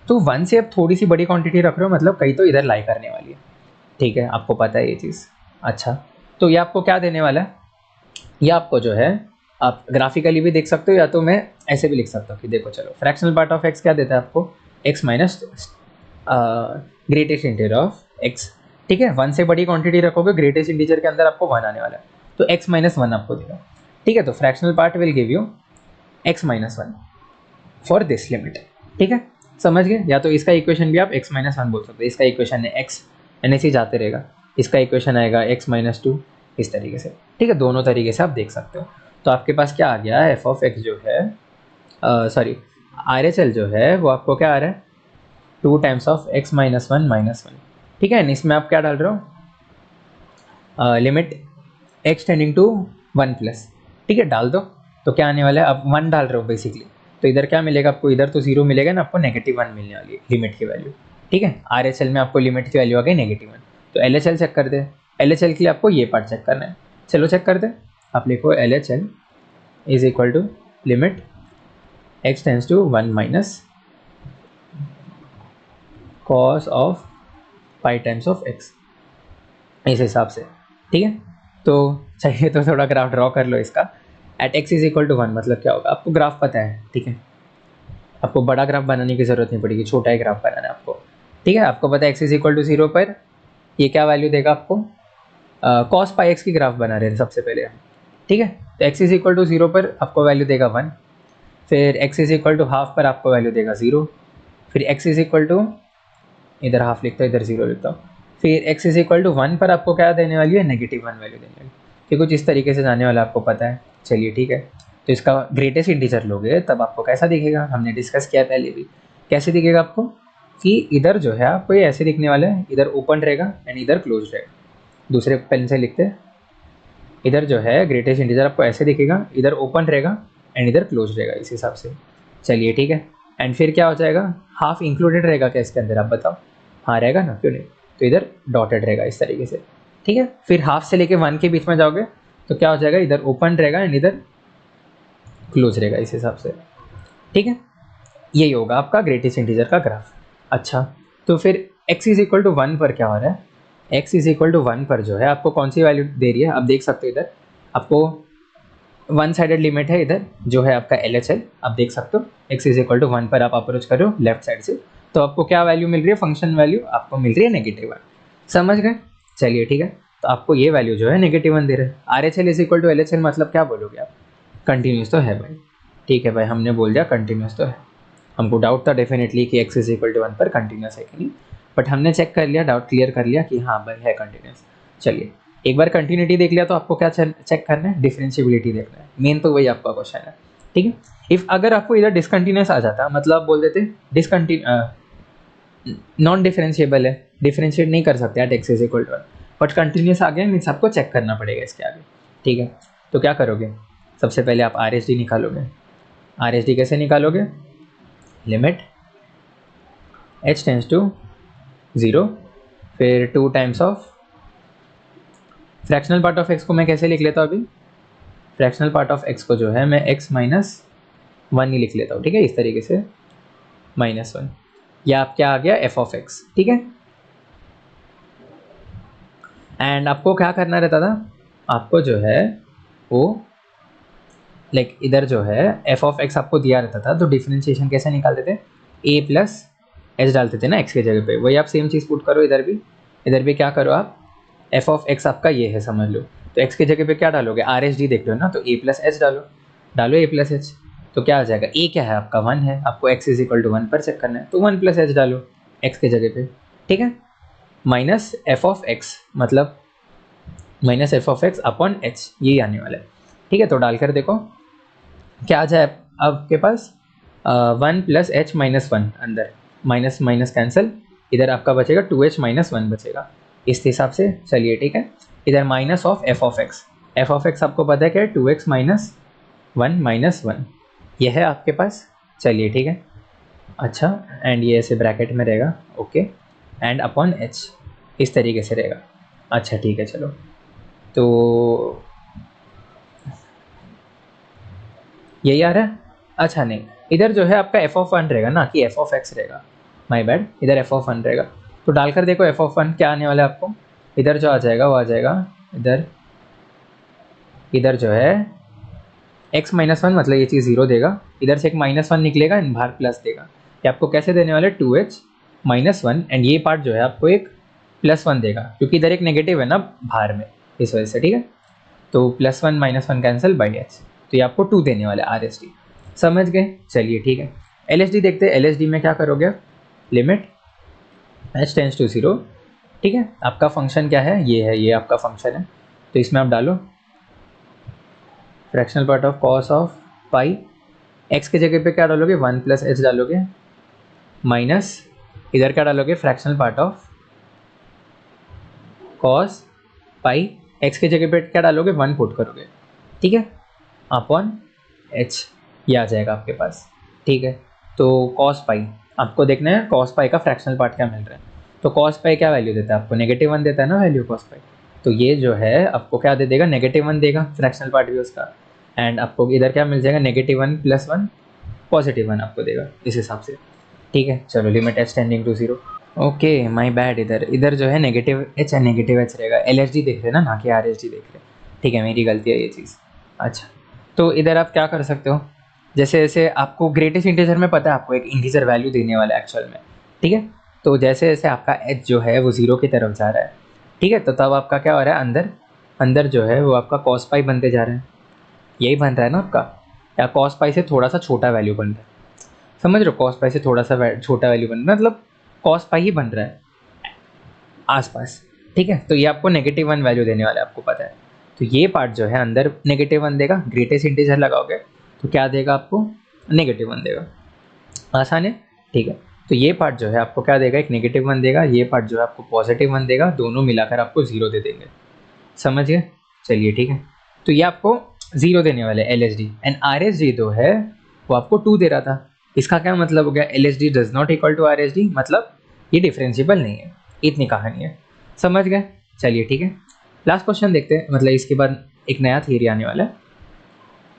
तो 1 से आप थोड़ी सी बड़ी क्वांटिटी रख रहे हो, मतलब कहीं तो इधर लाई करने वाली है, ठीक है, आपको पता है ये चीज़। अच्छा, तो ये आपको क्या देने वाला है, ये आपको जो है आप ग्राफिकली भी देख सकते हो, या तो मैं ऐसे भी लिख सकता हूँ कि देखो, चलो फ्रैक्शनल पार्ट ऑफ x क्या देता है आपको, x minus greatest integer of x, ठीक है, 1 से बड़ी क्वांटिटी रखोगे, ग्रेटेस्ट इंटीजर के अंदर आपको 1 आने वाला है, तो x माइनस 1 आपको देगा, ठीक है, तो fractional part will give you x minus 1 for this limit, ठीक है, समझ गए। या तो इसका इक्वेशन भी आप x माइनस 1 बोल सकते हो, इसका इक्वेशन है x, ऐसे जाते रहेगा, इसका इक्वेशन आएगा x माइनस 2, इस तरीके से, ठीक है, दोनों तरीके से आप देख सकते हो। तो आपके पास क्या आ गया, f ऑफ x जो है सॉरी RHL जो है वो आपको क्या आ रहा है, 2 times of x minus 1 minus 1, ठीक है, इसमें आप क्या डाल रहे हो, limit x tending to 1 plus, ठीक है, डाल दो, तो क्या आने वाला है, आप 1 डाल रहे हो बेसिकली, तो इधर क्या मिलेगा आपको, इधर तो 0 मिलेगा ना, आपको -1 मिलने वाली है लिमिट की वैल्यू, ठीक है, RHL में आपको लिमिट की वैल्यू आ गई -1, तो LHL चेक कर दे, LHL के लिए आपको ये पार्ट चेक करना है, चलो चेक कर दे, आप लिखो LHL is equal to limit x tends to 1 minus cos of pi times of x, इस हिसाब से, ठीक है। तो चाहिए तो थोड़ा ग्राफ ड्रॉ कर लो इसका, at x is equal to 1 मतलब क्या होगा, आपको ग्राफ पता है, ठीक है, आपको बड़ा ग्राफ बनाने की ज़रूरत नहीं पड़ेगी, छोटा ही ग्राफ बनाना है आपको, ठीक है, आपको पता है x इज इक्वल टू 0 पर ये क्या वैल्यू देगा आपको, cos पाई x की ग्राफ बना रहे हैं सबसे पहले हम, ठीक है, तो x इज इक्वल टू 0 पर आपको वैल्यू देगा 1, फिर x is equal to half पर आपको वैल्यू देगा 0, फिर x इज इक्वल टू, इधर हाफ लिखता हूँ इधर 0 लिखता हूँ, फिर x इज इक्वल टू 1 पर आपको क्या देने वाली है, -1 वैल्यू देने वाली, कि कुछ इस तरीके से जाने वाला आपको पता है। चलिए ठीक है, तो इसका ग्रेटेस्ट इंटीजर लोगे तब आपको कैसा दिखेगा, हमने डिस्कस किया पहले भी, कैसे दिखेगा आपको, कि इधर जो है आपको ये ऐसे दिखने वाला है, इधर ओपन रहेगा एंड इधर क्लोज रहेगा, दूसरे पेन से लिखते हैं, इधर जो है ग्रेटेस्ट इंटीजर आपको ऐसे दिखेगा, इधर ओपन रहेगा एंड इधर क्लोज रहेगा इस हिसाब से। चलिए ठीक है। एंड फिर क्या हो जाएगा, हाफ इंक्लूडेड रहेगा क्या इसके अंदर, आप बताओ। हाँ रहेगा ना, क्यों नहीं। तो इधर डॉटेड रहेगा इस तरीके से, ठीक है। फिर हाफ से लेके 1 के बीच में जाओगे तो क्या हो जाएगा, इधर ओपन रहेगा एंड इधर क्लोज रहेगा इस हिसाब से, ठीक है। यही होगा आपका ग्रेटेस्ट इंटीजर का ग्राफ। अच्छा, तो फिर x इज इक्वल टू 1 पर क्या हो रहा है, x इज इक्वल टू 1 पर जो है आपको कौन सी वैल्यू दे रही है, आप देख सकते हो इधर आपको वन साइडेड लिमिट है इधर जो है आपका LHL, आप देख सकते हो x इज इक्वल टू 1 पर आप अप्रोच करो लेफ्ट साइड से तो आपको क्या वैल्यू मिल रही है, फंक्शन वैल्यू आपको मिल रही है -1। समझ गए। चलिए ठीक है, तो आपको ये वैल्यू जो है -1 दे रहे हैं। RHL is equal to LHL मतलब क्या बोलोगे आप, कंटिन्यूस तो है भाई। ठीक है भाई, हमने बोल दिया कंटिन्यूस तो है। हमको डाउट था डेफिनेटली कि x इज इक्वल टू 1 पर कंटिन्यूस है कि नहीं, बट हमने चेक कर लिया, डाउट क्लियर कर लिया कि हाँ भाई है कंटिन्यूस। चलिए एक बार कंटिन्यूटी देख लिया तो आपको क्या चेक करना है, डिफरेंशिएबिलिटी देखना है, मेन तो वही आपका क्वेश्चन है, ठीक है। इफ अगर आपको इधर डिसकंटिन्यूस आ जाता मतलब आप बोल देते नॉन डिफरेंशिएबल है, डिफरेंशिएट नहीं कर सकते at x is equal to 1, but continuous आ गया मीन्स आपको चेक करना पड़ेगा इसके आगे, ठीक है। तो क्या करोगे, सबसे पहले आप RHD निकालोगे। RHD कैसे निकालोगे, लिमिट h टेंस टू 0 फिर 2 times of fractional part of x को मैं कैसे लिख लेता हूँ अभी, फ्रैक्शनल पार्ट ऑफ x को जो है मैं x - 1 ही लिख लेता हूँ, ठीक है, इस तरीके से -1। या आप क्या आ गया f ऑफ x, ठीक है। एंड आपको क्या करना रहता था, आपको जो है वो लाइक इधर जो है f ऑफ x आपको दिया रहता था तो डिफरेंशिएशन कैसे निकालते थे, a प्लस h डालते थे ना x के जगह पे, वही आप सेम चीज़ पुट करो इधर भी क्या करो आप, f ऑफ x आपका ये है समझ लो, तो x की जगह पे क्या डालोगे, RHD देख लो ना, तो a प्लस h डालो a प्लस h, तो क्या आ जाएगा, a क्या है आपका 1 है, आपको x इज इक्वल टू 1 पर चेक करना है तो 1 प्लस h डालो x के जगह पे, ठीक है। माइनस f ऑफ x मतलब minus f of x upon h, यही आने वाला है, ठीक है। तो डालकर देखो क्या आ जाए आपके पास, 1 प्लस h माइनस 1, अंदर माइनस माइनस कैंसिल, इधर आपका बचेगा 2h माइनस 1 बचेगा इस हिसाब से। चलिए ठीक है, इधर minus of f of x आपको पता है क्या है, 2x माइनस 1 माइनस 1, यह है आपके पास। चलिए ठीक है, अच्छा एंड ये ऐसे ब्रैकेट में रहेगा, ओके, एंड अपॉन h इस तरीके से रहेगा। अच्छा ठीक है, चलो तो यही आ रहा है। अच्छा नहीं, इधर जो है आपका f ऑफ 1 रहेगा ना कि f ऑफ x रहेगा, माय बैड, इधर f ऑफ 1 रहेगा। तो डालकर देखो f ऑफ 1 क्या आने वाला है आपको, इधर जो आ जाएगा वो आ जाएगा इधर जो है x माइनस 1 मतलब ये चीज़ 0 देगा, इधर से एक -1 निकलेगा एंड बाहर प्लस देगा, ये आपको कैसे देने वाले 2h माइनस 1 एंड ये पार्ट जो है आपको एक +1 देगा क्योंकि इधर एक नेगेटिव है ना बाहर में, इस वजह से, ठीक है। तो +1 -1 कैंसिल बाई h, तो ये आपको 2 देने वाला है RHD, समझ गए। चलिए ठीक है, LHD देखते हैं, LHD में क्या करोगे, लिमिट h टेंस टू 0, ठीक है। आपका फंक्शन क्या है, ये है, ये आपका फंक्शन है, तो इसमें आप डालो fractional part of cos of pi, x की जगह पे क्या डालोगे, 1 प्लस h डालोगे, माइनस इधर क्या डालोगे, fractional part of cos pi, x की जगह पे क्या डालोगे, 1 पुट करोगे, ठीक है, अपॉन h, ये आ जाएगा आपके पास, ठीक है। तो कॉस पाई आपको देखना है, कॉस पाई का फ्रैक्शनल पार्ट क्या मिल रहा है, तो कॉस पाई क्या वैल्यू देता है आपको, -1 देता है ना वैल्यू कॉस पाई, तो ये जो है आपको क्या दे देगा, -1 देगा फ्रैक्शनल पार्ट भी उसका, एंड आपको इधर क्या मिल जाएगा, -1 + 1 +1 आपको देगा इस हिसाब से, ठीक है। चलो limit h tending to 0, okay my bad, इधर जो है -h एंड -h रहेगा, LHD देख रहे हैं ना कि RHD देख रहे हैं, ठीक है, मेरी गलती है ये चीज़। अच्छा, तो इधर आप क्या कर सकते हो, जैसे जैसे आपको ग्रेटेस्ट इंटीजर में पता है आपको एक इंटीजर वैल्यू देने वाला है एक्चुअल में, ठीक है। तो जैसे जैसे आपका h जो है वो 0 की तरफ जा रहा है, ठीक है, तो तब आपका क्या हो रहा है, अंदर जो है वो आपका कॉस पाई बनते जा रहा है, यही बन रहा है ना आपका, या कॉस पाई से थोड़ा सा छोटा वैल्यू बन रहा है, समझ रहे हो, कॉस पाई से थोड़ा सा छोटा वैल्यू बन रहा है, मतलब कॉस पाई ही बन रहा है आसपास, ठीक है। तो ये आपको -1 वैल्यू देने वाला है, आपको पता है, तो ये पार्ट जो है अंदर -1 देगा, ग्रेटेस्ट इंटीजर लगाओगे तो क्या देगा आपको, -1 देगा, आसान है, ठीक है। तो ये पार्ट जो है आपको क्या देगा, एक -1 देगा, ये पार्ट जो है आपको +1 देगा, दोनों मिलाकर आपको 0 दे देंगे, समझ गए। चलिए ठीक है, तो ये आपको 0 देने वाला है LHD, एंड RHD जो है वो आपको 2 दे रहा था। इसका क्या मतलब हो गया, LHD does not equal to RHD, मतलब ये डिफरेंशिएबल नहीं है। इतनी कहानी है, समझ गए। चलिए ठीक है, लास्ट क्वेश्चन देखते हैं, मतलब इसके बाद एक नया थियरी आने वाला है।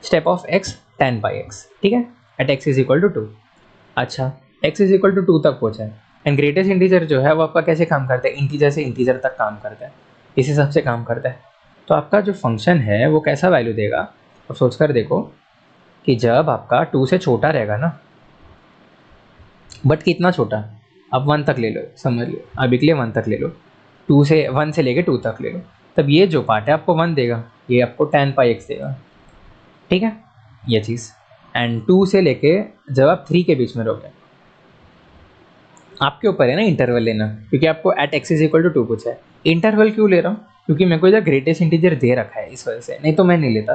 Step of x tan pi x, ठीक है, at x is equal to 2। अच्छा, x इज इक्वल टू 2 तक पहुंचा है, एंड ग्रेटेस्ट इंटीजर जो है वो आपका कैसे काम करता है, इंटीजर से इंटीजर तक काम करता है, इस हिसाब से काम करता है। तो आपका जो फंक्शन है वो कैसा वैल्यू देगा, अब सोच कर देखो कि जब आपका 2 से छोटा रहेगा ना, बट कितना छोटा, अब 1 तक ले लो, समझ लो, अभी के लिए 1 तक ले लो, 1 से लेके 2 तक ले लो, तब ये जो पार्ट है आपको 1 देगा, ये आपको tan पाई x देगा, ठीक है, ये चीज़। एंड 2 से लेके जब आप 3 के बीच में रहोगे, आपके ऊपर है ना इंटरवल लेना, क्योंकि आपको at x is equal to 2 पूछा है। इंटरवल क्यों ले रहा हूँ, क्योंकि मेरे को इधर ग्रेटेस्ट इंटीजर दे रखा है, इस वजह से, नहीं तो मैं नहीं लेता।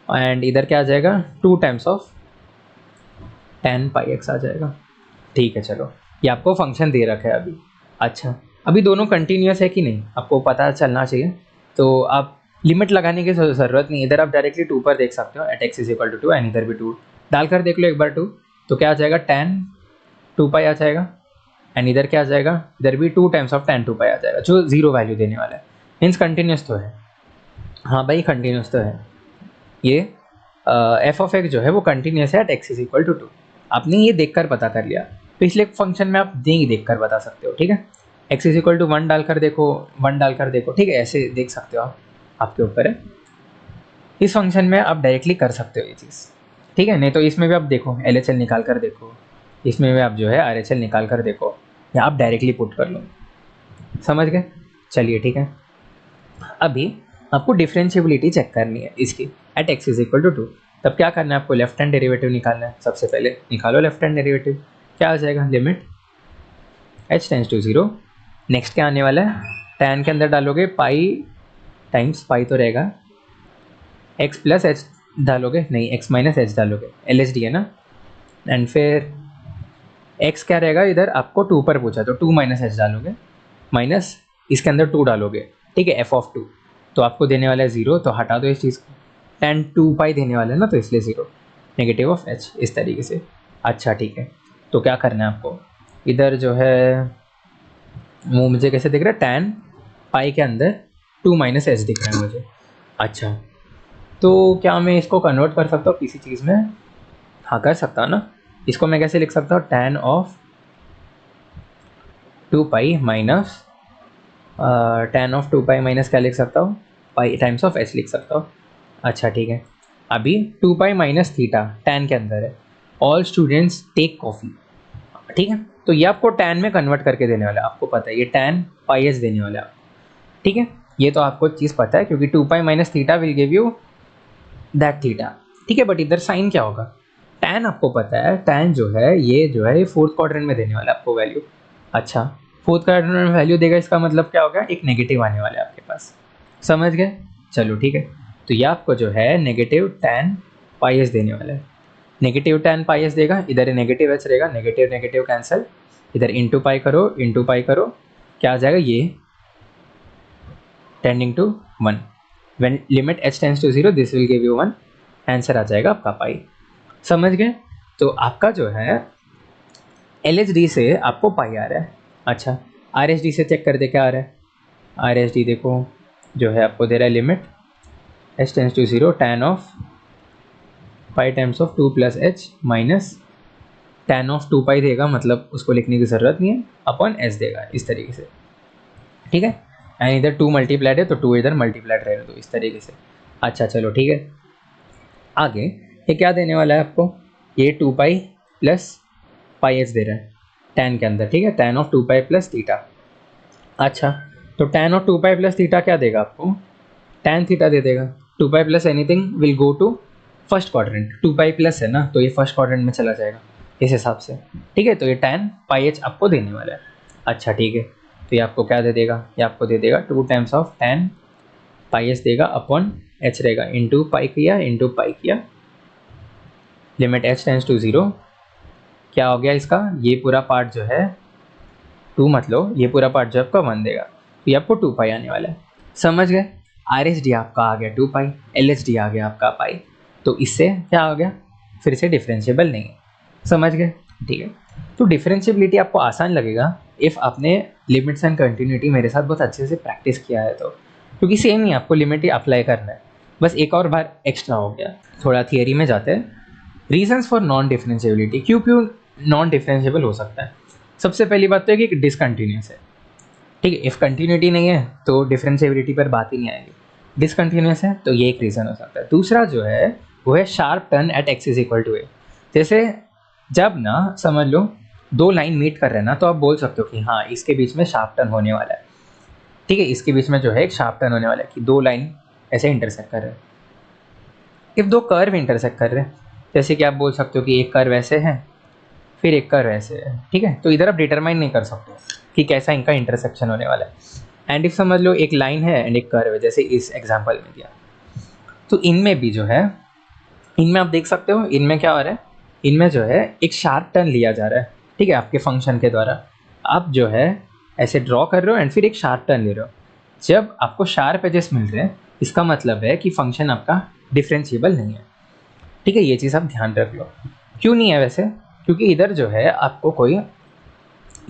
एंड इधर क्या आ जाएगा, 2 times of tan pi x आ जाएगा, ठीक है। चलो, ये आपको फंक्शन दे रखा है अभी। अच्छा, अभी दोनों कंटिन्यूस है कि नहीं आपको पता चलना चाहिए, तो आप लिमिट लगाने की ज़रूरत नहीं, इधर आप डायरेक्टली 2 पर देख सकते हो, at x is equal to 2, and इधर भी 2 डालकर देख लो एक बार 2, तो क्या आ जाएगा, tan 2 पाई आ जाएगा, एंड इधर क्या आ जाएगा, इधर भी 2 टाइम्स ऑफ tan 2 पाई आ जाएगा, जो 0 वैल्यू देने वाला है, मीन्स कंटिन्यूस तो है। हाँ भाई, कंटिन्यूस तो है ये, एफ ऑफ एक्स जो है वो कंटिन्यूस है at x is equal to 2। आपने ये देखकर पता कर लिया, पिछले फंक्शन में आप नहीं देखकर बता सकते हो, ठीक है। एक्स इज इक्वल टू 1 डालकर देखो, 1 डालकर देखो, ठीक है, ऐसे देख सकते हो आप, आपके ऊपर है। इस फंक्शन में आप डायरेक्टली कर सकते हो ये चीज़, ठीक है, नहीं तो इसमें भी आप देखो, LHL निकाल कर देखो, इसमें भी आप जो है RHL निकाल कर देखो, या आप डायरेक्टली पुट कर लो, समझ गए। चलिए ठीक है, अभी आपको डिफरेंशिएबिलिटी चेक करनी है इसकी, at x is equal to 2। तब क्या करना है, आपको लेफ्ट हैंड डेरिवेटिव निकालना है। सबसे पहले निकालो लेफ्ट हैंड डेरिवेटिव, क्या आ जाएगा, limit h tends to 0। Next क्या आने वाला है, tan के अंदर डालोगे पाई टाइम्स पाई तो रहेगा, x प्लस एच डालोगे, नहीं x माइनस एच डालोगे, LHD है ना, एंड फिर x क्या रहेगा, इधर आपको 2 पर पूछा तो 2 माइनस एच डालोगे, माइनस इसके अंदर 2 डालोगे, ठीक है, f ऑफ 2, तो आपको देने वाला है 0, तो हटा दो इस चीज़ को, tan 2 पाई देने वाला है ना, तो इसलिए 0, नेगेटिव ऑफ h, इस तरीके से। अच्छा ठीक है, तो क्या करना है आपको, इधर जो है वो मुझे कैसे दिख रहा है, tan पाई के अंदर 2 माइनस एच दिख रहा है मुझे। अच्छा, तो क्या मैं इसको कन्वर्ट कर सकता हूँ किसी चीज़ में, हाँ कर सकता हूँ ना। इसको मैं कैसे लिख सकता हूँ, tan of 2 pi minus tan of 2 pi minus क्या लिख सकता हूँ, पाई टाइम्स ऑफ h लिख सकता हूँ। अच्छा ठीक है, अभी 2 पाई माइनस थीटा tan के अंदर है, ऑल स्टूडेंट्स टेक कॉफ़ी, ठीक है, तो ये आपको tan में कन्वर्ट करके देने वाला है, आपको पता है ये tan पाई h देने वाला है आपको, ठीक है, ये तो आपको चीज़ पता है, क्योंकि 2 pi minus theta will give you that theta, ठीक है। बट इधर साइन क्या होगा, tan आपको पता है, tan जो है ये फोर्थ क्वाड्रेंट में देने वाला है आपको वैल्यू। अच्छा, फोर्थ क्वाड्रेंट में वैल्यू देगा, इसका मतलब क्या होगा, एक नेगेटिव आने वाला है आपके पास, समझ गए। चलो ठीक है, तो ये आपको जो है नेगेटिव tan पाई एस देने वाला है, नेगेटिव tan पाई एस देगा, इधर नेगेटिव एच रहेगा, नेगेटिव नेगेटिव कैंसिल, इधर इंटू पाई करो, क्या आ जाएगा, ये tending to 1, when limit h tends to 0 this will give you 1, answer आ जाएगा आपका पाई, समझ गए। तो आपका जो है LHD से आपको पाई आ रहा है। अच्छा, RHD से चेक कर दे क्या आ रहा है, RHD देखो जो है आपको दे रहा है limit h tends to 0 tan of pi times of 2 plus h minus tan of 2 pi देगा, मतलब उसको लिखने की ज़रूरत नहीं है, अपॉन s देगा, इस तरीके से, ठीक है, एंड इधर 2 मल्टीप्लाइड है तो 2 इधर मल्टीप्लाइड रहेगा, तो इस तरीके से। अच्छा चलो ठीक है, आगे ये क्या देने वाला है आपको, ये 2 पाई प्लस पाई एच दे रहा है tan के अंदर, ठीक है, tan of 2 pi plus theta. अच्छा, तो tan of 2 pi plus theta क्या देगा आपको, tan थीटा दे देगा, 2 pi plus anything will go to first quadrant, 2 pi plus है ना, तो ये फर्स्ट क्वाड्रेंट में चला जाएगा इस हिसाब से, ठीक है, तो ये tan पाई एच आपको देने वाला है। अच्छा ठीक है, तो ये आपको क्या दे देगा, ये आपको दे देगा 2 times of tan pi H देगा, अपॉन एच रहेगा, इंटू पाई किया, लिमिट h टेंस टू 0, क्या हो गया इसका, ये पूरा पार्ट जो है 2 मतलब ये पूरा पार्ट जो आपका 1 देगा, तो ये आपको 2 पाई आने वाला है, समझ गए। आर एस डी आपका आ गया 2 पाई, एल एच डी आ गया आपका पाई, तो इससे क्या हो गया, फिर से डिफरेंशिएबल नहीं है। समझ गए? ठीक है। तो डिफरेंशिएबिलिटी आपको आसान लगेगा इफ़ आपने लिमिट्स एंड कंटिन्यूटी मेरे साथ बहुत अच्छे से प्रैक्टिस किया है तो, क्योंकि सेम ही आपको लिमिट ही अप्लाई करना है, बस एक और बार एक्स्ट्रा हो गया। थोड़ा थियरी में जाते हैं। रीजंस फॉर नॉन डिफरेंशिएबिलिटी, क्यों क्यों नॉन डिफरेंशिएबल हो सकता है। सबसे पहली बात तो है कि डिसकंटिन्यूस है, ठीक है। इफ़ कंटिन्यूटी नहीं है तो डिफरेंशिएबिलिटी पर बात ही नहीं आएगी। डिसकंटिन्यूस है तो ये एक रीज़न हो सकता है। दूसरा जो है वो है sharp turn at x is equal to a. जैसे जब ना समझ लो 2 लाइन मीट कर रहे हैं ना, तो आप बोल सकते हो कि हाँ इसके बीच में शार्प टर्न होने वाला है, ठीक है। इसके बीच में जो है एक शार्प टर्न होने वाला है कि 2 लाइन ऐसे इंटरसेक्ट कर रहे हैं। इफ़ 2 कर्व इंटरसेक्ट कर रहे हैं, जैसे कि आप बोल सकते हो कि एक कर्व ऐसे है फिर एक कर्व ऐसे है, ठीक है। तो इधर आप डिटरमाइन नहीं कर सकते कि कैसा इनका इंटरसेक्शन होने वाला है। एंड इफ समझ लो एक लाइन है एंड एक कर्व है, जैसे इस एग्जांपल में दिया, तो इनमें भी जो है, इनमें आप देख सकते हो इनमें क्या हो रहा है, इनमें जो है एक शार्प टर्न लिया जा रहा है, ठीक है, आपके फंक्शन के द्वारा। आप जो है ऐसे ड्रॉ कर रहे हो एंड फिर एक शार्प टर्न ले रहे हो। जब आपको शार्प एजेस मिल रहे हैं, इसका मतलब है कि फंक्शन आपका डिफरेंशिएबल नहीं है, ठीक है। ये चीज़ आप ध्यान रख लो। क्यों नहीं है वैसे? क्योंकि इधर जो है आपको कोई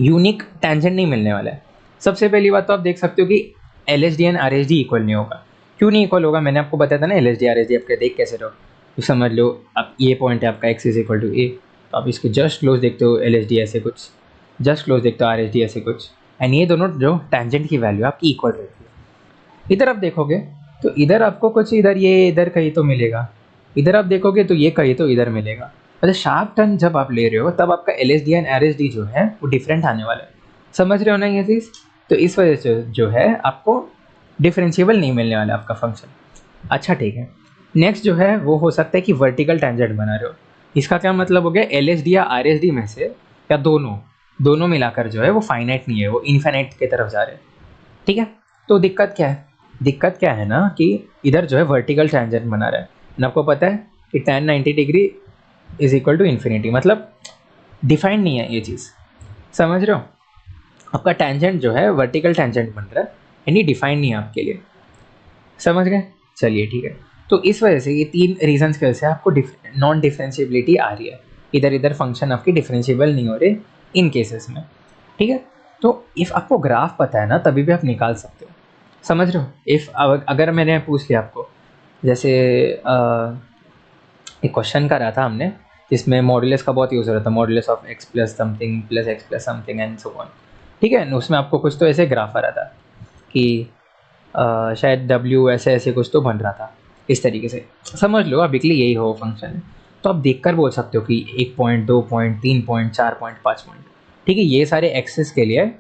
यूनिक टेंजेंट नहीं मिलने वाला है। सबसे पहली बात तो आप देख सकते हो कि L H D and R H D equal नहीं होगा। क्यों नहीं इक्वल होगा? मैंने आपको बताया था ना, L H D R H D आपके देख कैसे रहो, तो समझ लो अब ये पॉइंट है आपका एक्स इज इक्वल टू ए, तो आप इसके जस्ट क्लोज देखते हो एल एच डी ऐसे कुछ, जस्ट क्लोज देखते हो आर एच डी ऐसे कुछ, एंड ये दोनों जो टेंजेंट की वैल्यू आपकी इक्वल रहती है। इधर आप देखोगे तो इधर आपको कुछ इधर ये इधर कहीं तो मिलेगा, इधर आप देखोगे तो ये कहीं तो इधर मिलेगा। मतलब शार्प टर्न जब आप ले रहे हो तब आपका L H D and R H D जो है वो डिफरेंट आने वाला है। समझ रहे हो ना ये चीज़? तो इस वजह से जो है आपको डिफरेंशिएबल नहीं मिलने वाला आपका फंक्शन। अच्छा ठीक है। नेक्स्ट जो है वो हो सकता है कि वर्टिकल टेंजेंट बना रहे हो। इसका क्या मतलब हो गया, एल एच डी या आर एच डी में से या दोनों दोनों मिलाकर जो है वो फाइनाइट नहीं है, वो इन्फिनाइट की तरफ जा रहे हैं, ठीक है। तो दिक्कत क्या है? दिक्कत क्या है ना कि इधर जो है वर्टिकल टेंजेंट बना रहा है, ना आपको पता है कि tan 90 degree is equal to infinity, मतलब डिफाइंड नहीं है ये चीज़। समझ रहे हो? आपका टेंजेंट जो है वर्टिकल टेंजेंट बन रहा है, यानी डिफाइंड नहीं है आपके लिए। समझ गए? चलिए ठीक है। तो इस वजह से ये 3 रीजंस की वजह से आपको नॉन डिफरेंशिएबिलिटी आ रही है, इधर इधर फंक्शन आपके डिफरेंशिएबल नहीं हो रहे इन केसेस में, ठीक है। तो इफ़ आपको ग्राफ पता है ना तभी भी आप निकाल सकते हो। समझ रहे हो? इफ़ अगर मैंने पूछ लिया आपको, जैसे एक क्वेश्चन करा था हमने जिसमें मॉड्यूलस का बहुत यूज़ हो रहा था, modulus of x plus something plus x plus something and so on, ठीक है। उसमें आपको कुछ तो ऐसे ग्राफ आ रहा था कि शायद डब्ल्यू ऐसे ऐसे कुछ तो बन रहा था इस तरीके से। समझ लो अभी के लिए यही हो फंक्शन, तो आप देखकर बोल सकते हो कि 1 point 2 point 3 point 4 point 5 point, ठीक है। ये सारे एक्सेस के लिए,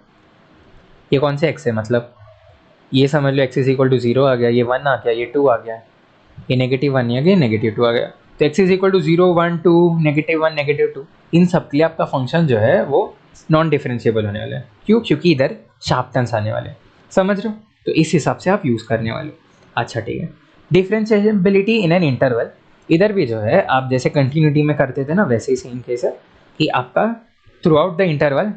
ये कौन से एक्स है, मतलब ये समझ लो एक्स इज इक्वल टू 0 आ गया, ये 1 आ गया, ये 2 आ गया, ये -1 आ गया, -2 आ गया। तो एक्स इज इक्वल टू 0 1 2 -1 -2, इन सब के लिए आपका फंक्शन जो है वो नॉन डिफरेंशिएबल होने वाला है। क्यों? क्योंकि इधर शार्प टर्न्स आने वाले हैं। समझ रहे हो? तो इस हिसाब से आप यूज़ करने वाले हो। अच्छा ठीक है। डिफरेंशिएबिलिटी इन एन इंटरवल, इधर भी जो है आप जैसे कंटिन्यूटी में करते थे ना वैसे ही सेम केस है कि आपका through out the interval,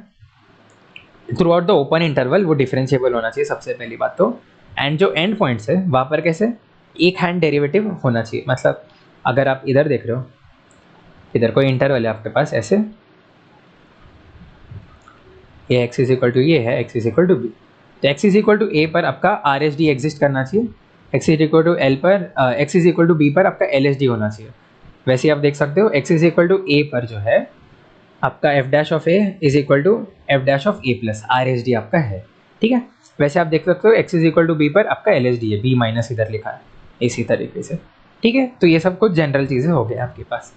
through out the open interval वो डिफरेंशिएबल होना चाहिए सबसे पहली बात तो। एंड जो एंड पॉइंट्स है वहाँ पर कैसे एक हैंड डेरिवेटिव होना चाहिए, मतलब अगर आप इधर देख रहे हो, इधर कोई इंटरवल है आपके पास ऐसे, ये एक्स इज इक्वल टू ये है x is equal to b, तो x is equal to a पर आपका आर एच डी एग्जिस्ट करना चाहिए, x is equal to L पर x is equal to b पर आपका एल एच डी होना चाहिए। वैसे आप देख सकते हो x is equal to a पर जो है आपका f dash of a is equal to f dash of a plus R H D आपका है, ठीक है। वैसे आप देख सकते हो x is equal to b पर आपका एल एच डी है, बी माइनस इधर लिखा है इसी तरीके से, ठीक है। तो ये सब कुछ जनरल चीज़ें हो गए आपके पास।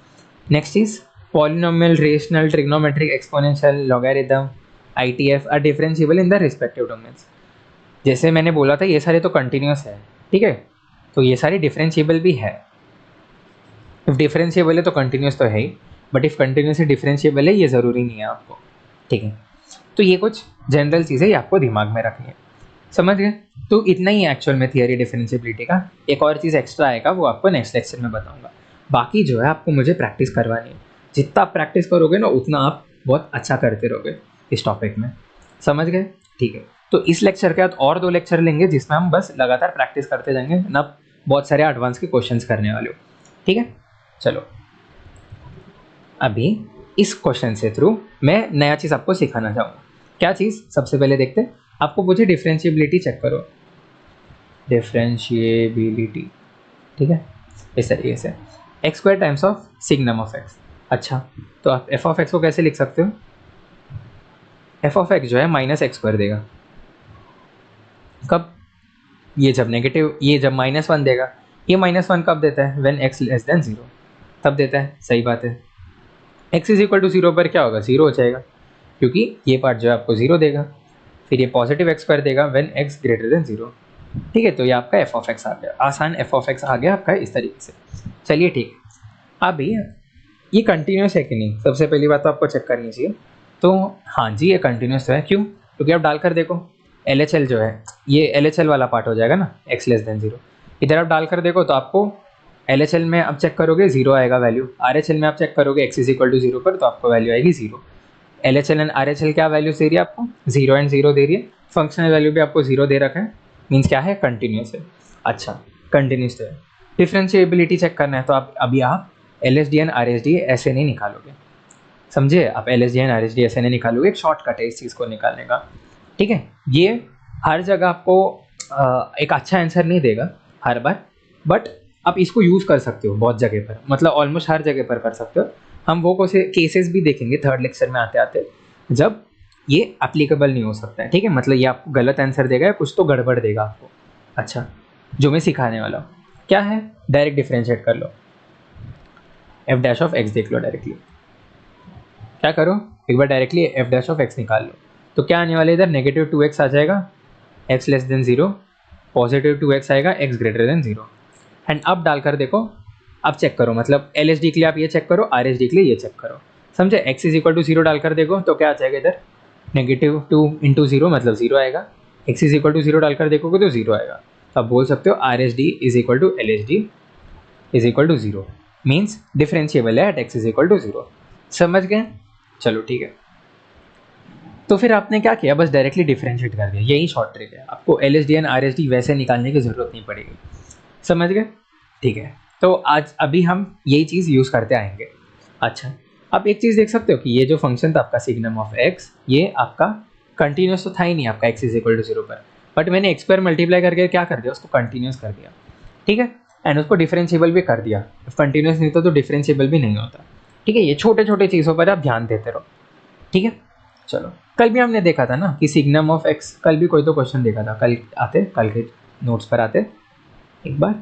नेक्स्ट चीज़, polynomial, rational, trigonometric, exponential, logarithm, ITF are differentiable in the respective domains. जैसे मैंने बोला था ये सारे तो कंटिन्यूस है, ठीक है, तो ये सारे डिफरेंशिएबल भी है। इफ डिफरेंशिएबल है तो कंटिन्यूस तो है ही, बट इफ कंटिन्यूस डिफरेंशिएबल है ये ज़रूरी नहीं है आपको, ठीक है। तो ये कुछ जनरल चीज़ें आपको दिमाग में रखनी है। समझ गए? तो इतना ही एक्चुअल में थियरी डिफरेंशिएबिलिटी का। एक और चीज़ एक्स्ट्रा आएगा वो आपको नेक्स्ट लेक्चर में बताऊंगा। बाकी जो है आपको मुझे प्रैक्टिस करवानी है, जितना आप प्रैक्टिस करोगे ना उतना आप बहुत अच्छा करते रहोगे इस टॉपिक में। समझ गए? ठीक है। तो इस लेक्चर के बाद और 2 लेक्चर लेंगे जिसमें हम बस लगातार प्रैक्टिस करते जाएंगे ना, बहुत सारे एडवांस के क्वेश्चंस करने वाले हो, ठीक है। चलो अभी इस क्वेश्चन से थ्रू मैं नया चीज़ आपको सिखाना चाहूँगा। क्या चीज़, सबसे पहले देखते हैं। आपको पूछे डिफरेंशिएबिलिटी चेक करो, डिफरेंशिएबिलिटी, ठीक है, इस तरीके से x square times of signum of x. अच्छा, तो आप एफ ऑफ एक्स को कैसे लिख सकते हो? एफ ऑफ एक्स जो है माइनस एक्स स्क्वायर देगा। कब? ये जब नेगेटिव, ये जब -1 देगा। ये -1 कब देता है? व्हेन एक्स लेस देन 0, तब देता है। सही बात है। एक्स इज इक्वल टू 0 पर क्या होगा? 0 हो जाएगा, क्योंकि ये पार्ट जो है आपको 0 देगा। फिर ये पॉजिटिव एक्स स्क्वायर देगा व्हेन एक्स ग्रेटर देन 0, ठीक है। तो ये आपका एफ ऑफ एक्स आ गया, आसान एफ ऑफ एक्स आ गया आपका इस तरीके से। चलिए ठीक है। अभी ये कंटिन्यूस है कि नहीं, सबसे पहली बात तो आपको चेक करनी चाहिए। तो हाँ जी, ये कंटिन्यूस है। क्यों? क्योंकि आप डालकर देखो, एल एच एल जो है ये एल एच एल वाला पार्ट हो जाएगा ना, एक्स लेस देन 0। इधर आप डालकर देखो तो आपको एल एच एल में आप चेक करोगे 0 आएगा वैल्यू, आर एच एल में आप चेक करोगे एक्स इज इक्वल टू 0 पर तो आपको वैल्यू आएगी 0। L H L and R H L क्या वैल्यू दे रही है आपको? 0 एंड 0 दे रही है। फंक्शनल वैल्यू भी आपको 0 दे रखा है, मीन्स क्या है? कंटिन्यूस है। अच्छा, कंटिन्यूस है। डिफरेंशिएबिलिटी चेक करना है तो आप अभी आप L H D and R H D ऐसे नहीं निकालोगे, समझे? आप L H D and R H D ऐसे नहीं निकालोगे, एक शॉर्टकट है इस चीज़ को निकालने का, ठीक है। ये हर जगह आपको एक अच्छा आंसर नहीं देगा हर बार, बट आप इसको यूज़ कर सकते हो बहुत जगह पर, मतलब ऑलमोस्ट हर जगह पर कर सकते हो। हम वो केसेस भी देखेंगे थर्ड लेक्चर में आते आते, जब ये एप्लीकेबल नहीं हो सकता है, ठीक है। मतलब ये आपको गलत आंसर देगा या कुछ तो गड़बड़ देगा आपको। अच्छा, जो मैं सिखाने वाला हूँ क्या है, डायरेक्ट डिफ्रेंशिएट कर लो। एफ डैश ऑफ एक्स देख लो डायरेक्टली। क्या करो, एक बार directly f dash of x निकाल लो। तो क्या आने वाला है इधर? नेगेटिव 2x आ जाएगा, x less than 0, positive 2x आएगा, एक्स ग्रेटर देन 0। एंड अब डालकर देखो, अब चेक करो, मतलब एल एच डी के लिए आप ये चेक करो, आर एच डी के लिए ये चेक करो, समझे? एक्स इज इक्वल टू 0 डालकर देखो तो क्या आ जाएगा इधर? नेगेटिव 2 इंटू 0 मतलब 0 आएगा। एक्स इज इक्वल टू 0 डालकर देखोगे तो 0 आएगा। तो आप बोल सकते हो R H D is equal to L H D is equal to 0, means differentiable है at x is equal to 0। समझ गए? चलो ठीक है। तो फिर आपने क्या किया, बस डायरेक्टली डिफरेंशिएट कर दिया, यही शॉर्ट ट्रिक है। आपको L H D and R H D वैसे निकालने की ज़रूरत नहीं पड़ेगी, समझ गए? ठीक है, तो आज अभी हम यही चीज़ यूज़ करते आएंगे। अच्छा, आप एक चीज़ देख सकते हो कि ये जो फंक्शन था आपका सिग्नम ऑफ एक्स, ये आपका कंटिन्यूस तो था ही नहीं आपका एक्स इज इक्वल टू 0 पर, बट मैंने एक्स पर मल्टीप्लाई करके क्या कर दिया, उसको कंटिन्यूस कर दिया, ठीक है। एंड उसको डिफरेंशिएबल भी कर दिया। कंटिन्यूस नहीं तो डिफरेंशिएबल भी नहीं होता, ठीक है। ये छोटे छोटे चीज़ों पर आप ध्यान देते रहो, ठीक है। चलो, कल भी हमने देखा था ना कि सिग्नम ऑफ एक्स, कल भी कोई तो क्वेश्चन देखा था, कल के नोट्स पर आते एक बार।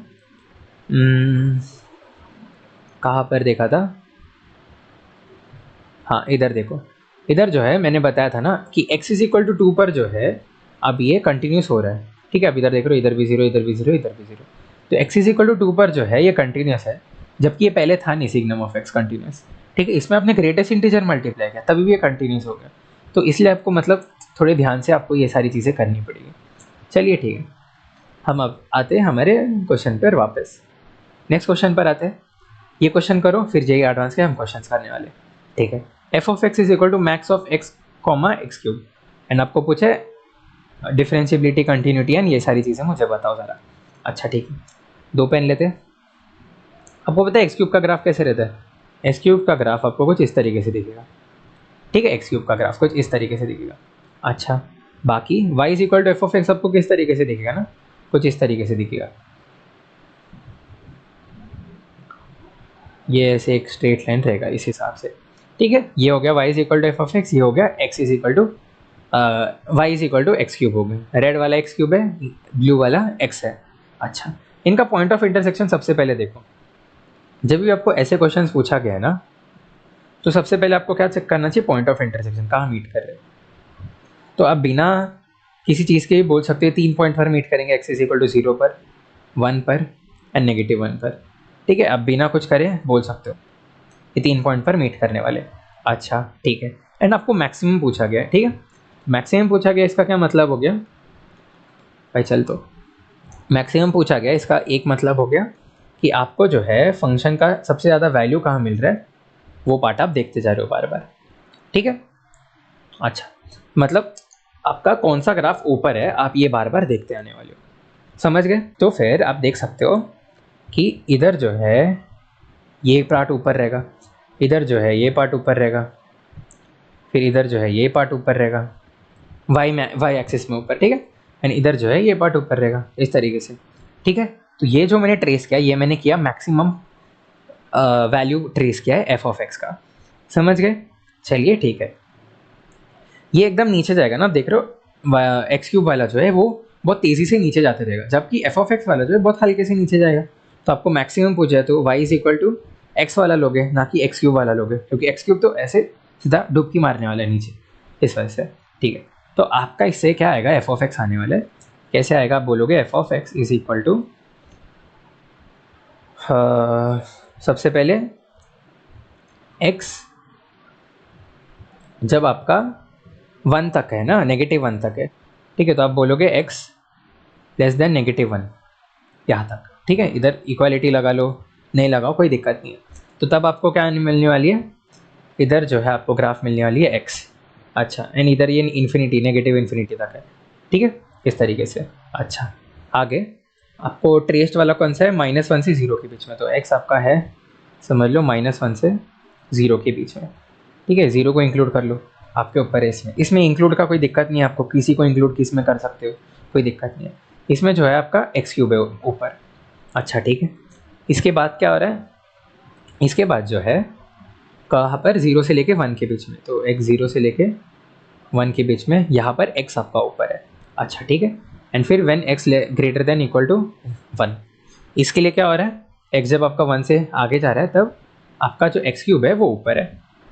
कहाँ पर देखा था? हाँ, इधर देखो, इधर जो है मैंने बताया था ना कि x इज इक्वल टू 2 पर जो है अब ये कंटिन्यूस हो रहा है, ठीक है। अब इधर देख रहे हो, इधर भी 0, इधर भी 0, इधर भी 0, तो x इज इक्वल टू 2 पर जो है ये कंटिन्यूस है, जबकि ये पहले था नहीं सिग्नम ऑफ x कंटिन्यूस, ठीक है। इसमें आपने ग्रेटेस्ट इंटीजर मल्टीप्लाई किया तभी भी ये कंटिन्यूस हो गया, तो इसलिए आपको मतलब थोड़े ध्यान से आपको ये सारी चीज़ें करनी पड़ेगी। चलिए ठीक है, हम अब आते हैं हमारे क्वेश्चन पर वापस। नेक्स्ट क्वेश्चन पर आते हैं। ये क्वेश्चन करो, फिर जेई एडवांस के हम क्वेश्चन करने वाले, ठीक है। F of x is equal to max of x comma x cube, and आपको पूछे डिफरेंशिएबिलिटी, कंटिन्यूटी एंड ये सारी चीज़ें मुझे बताओ ज़रा। अच्छा ठीक है, 2 पेन लेते हैं। आपको पता है एक्स क्यूब का ग्राफ कैसे रहता है? एक्स क्यूब का ग्राफ आपको कुछ इस तरीके से दिखेगा, ठीक है। एक्स क्यूब का ग्राफ कुछ इस तरीके से दिखेगा। अच्छा, बाकी y is equal to f of x आपको किस तरीके से दिखेगा ना, कुछ इस तरीके से दिखेगा। ये ऐसे एक स्ट्रेट लाइन रहेगा इस हिसाब से, ठीक है। ये हो गया y is equal to f of x, ये हो गया x is equal to y is equal to x cube हो गया। रेड वाला एक्स क्यूब है, ब्लू वाला x है। अच्छा, इनका पॉइंट ऑफ इंटरसेक्शन सबसे पहले देखो। जब भी आपको ऐसे क्वेश्चन पूछा गया है ना, तो सबसे पहले आपको क्या चेक करना चाहिए? पॉइंट ऑफ इंटरसेक्शन कहाँ मीट कर रहे हैं। तो आप बिना किसी चीज़ के भी बोल सकते हैं 3 पॉइंट पर मीट करेंगे, x इज इक्वल टू 0 पर, 1 पर एंड -1 पर, ठीक है। अब बिना कुछ करे बोल सकते हो ये 3 पॉइंट पर मीट करने वाले। अच्छा ठीक है, एंड आपको मैक्सिमम पूछा गया है, ठीक है। मैक्सिमम पूछा गया, इसका क्या मतलब हो गया भाई? चल, तो मैक्सिमम पूछा गया, इसका एक मतलब हो गया कि आपको जो है फंक्शन का सबसे ज़्यादा वैल्यू कहाँ मिल रहा है, वो पार्ट आप देखते जा रहे हो बार बार, ठीक है। अच्छा, मतलब आपका कौन सा ग्राफ ऊपर है, आप ये बार बार देखते आने वाले हो। समझ गए? तो फिर आप देख सकते हो कि इधर जो है ये पार्ट ऊपर रहेगा, इधर जो है ये पार्ट ऊपर रहेगा, फिर इधर जो है ये पार्ट ऊपर रहेगा, वाई एक्सिस में ऊपर, ठीक है। एंड इधर जो है ये पार्ट ऊपर रहेगा इस तरीके से, ठीक है। तो ये जो मैंने ट्रेस किया, ये मैंने किया मैक्सिमम वैल्यू ट्रेस किया है एफ ऑफ एक्स का। समझ गए? चलिए ठीक है। ये एकदम नीचे जाएगा ना, आप देख रहे हो एक्स क्यूब वाला जो है वो बहुत तेज़ी से नीचे जाते रहेगा, जबकि एफ ऑफ एक्स वाला जो है बहुत हल्के से नीचे जाएगा। तो आपको मैक्सिमम पूछा है तो y is equal to x वाला लोगे, ना कि एक्स क्यूब वाला लोगे, क्योंकि एक्स क्यूब तो ऐसे सीधा डुबकी मारने वाला है नीचे, इस वजह से, ठीक है। तो आपका इससे क्या आएगा, एफ ऑफ एक्स आने वाला है। कैसे आएगा? आप बोलोगे f of x is equal to, सबसे पहले एक्स जब आपका 1 तक है ना, -1 तक है, ठीक है, तो आप बोलोगे एक्स लेस देन -1 यहाँ तक, ठीक है। इधर इक्वालिटी लगा लो, नहीं लगाओ कोई दिक्कत नहीं है। तो तब आपको क्या मिलने वाली है, इधर जो है आपको ग्राफ मिलने वाली है एक्स। अच्छा, एंड इधर ये इन्फिनिटी, -इन्फिनिटी तक है, ठीक है, इस तरीके से। अच्छा, आगे आपको ट्रेस्ड वाला कौन सा है, -1 से 0 के बीच में, तो एक्स आपका है समझ लो -1 से 0 के बीच में, ठीक है। 0 को इंक्लूड कर लो, आपके ऊपर है। इसमें इंक्लूड का कोई दिक्कत नहीं है, आपको किसी को इंक्लूड किस में कर सकते हो, कोई दिक्कत नहीं है। इसमें जो है आपका एक्स क्यूब है ऊपर। अच्छा ठीक है, इसके बाद क्या हो रहा है, इसके बाद जो है कहाँ पर 0 से लेके 1 के बीच में, तो एक्स 0 से लेके 1 के बीच में, यहाँ पर एक्स आपका ऊपर है। अच्छा ठीक है, एंड फिर when x greater than equal to 1, इसके लिए क्या हो रहा है, एक्स जब आपका 1 से आगे जा रहा है तब आपका जो एक्स क्यूब है वो ऊपर है,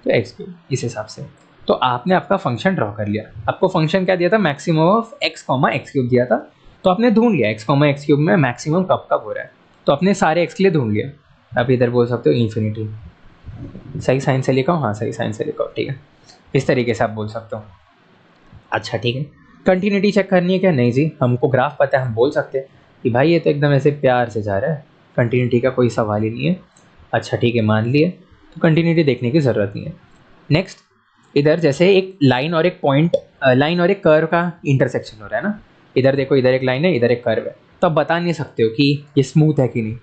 तो एक्स क्यूब इस हिसाब से। तो आपने आपका फंक्शन ड्रॉ कर लिया। आपको फंक्शन क्या दिया था, maximum of x comma x cube दिया था, तो आपने ढूंढ लिया एक्स कॉमा एक्स क्यूब में मैक्सिमम कब कब हो रहा है, तो आपने सारे एक्स के लिए ढूंढ लिया। आप इधर बोल सकते हो इन्फिनिटी, सही साइन से लिखा हो, हाँ सही साइन से लिखा हो, ठीक है, इस तरीके से आप बोल सकते हो। अच्छा ठीक है, कंटिन्यूटी चेक करनी है क्या, नहीं जी, हमको ग्राफ पता है, हम बोल सकते हैं कि भाई ये तो एकदम ऐसे प्यार से जा रहा है, कंटिन्यूटी का कोई सवाल ही नहीं है। अच्छा ठीक है, मान लिए, तो कंटिन्यूटी देखने की ज़रूरत नहीं है। नेक्स्ट, इधर जैसे एक लाइन और एक पॉइंट, लाइन और एक कर्व का इंटरसेक्शन हो रहा है ना, इधर देखो, इधर एक लाइन है, इधर एक कर्व है, तो आप बता नहीं सकते हो कि ये स्मूथ है कि नहीं।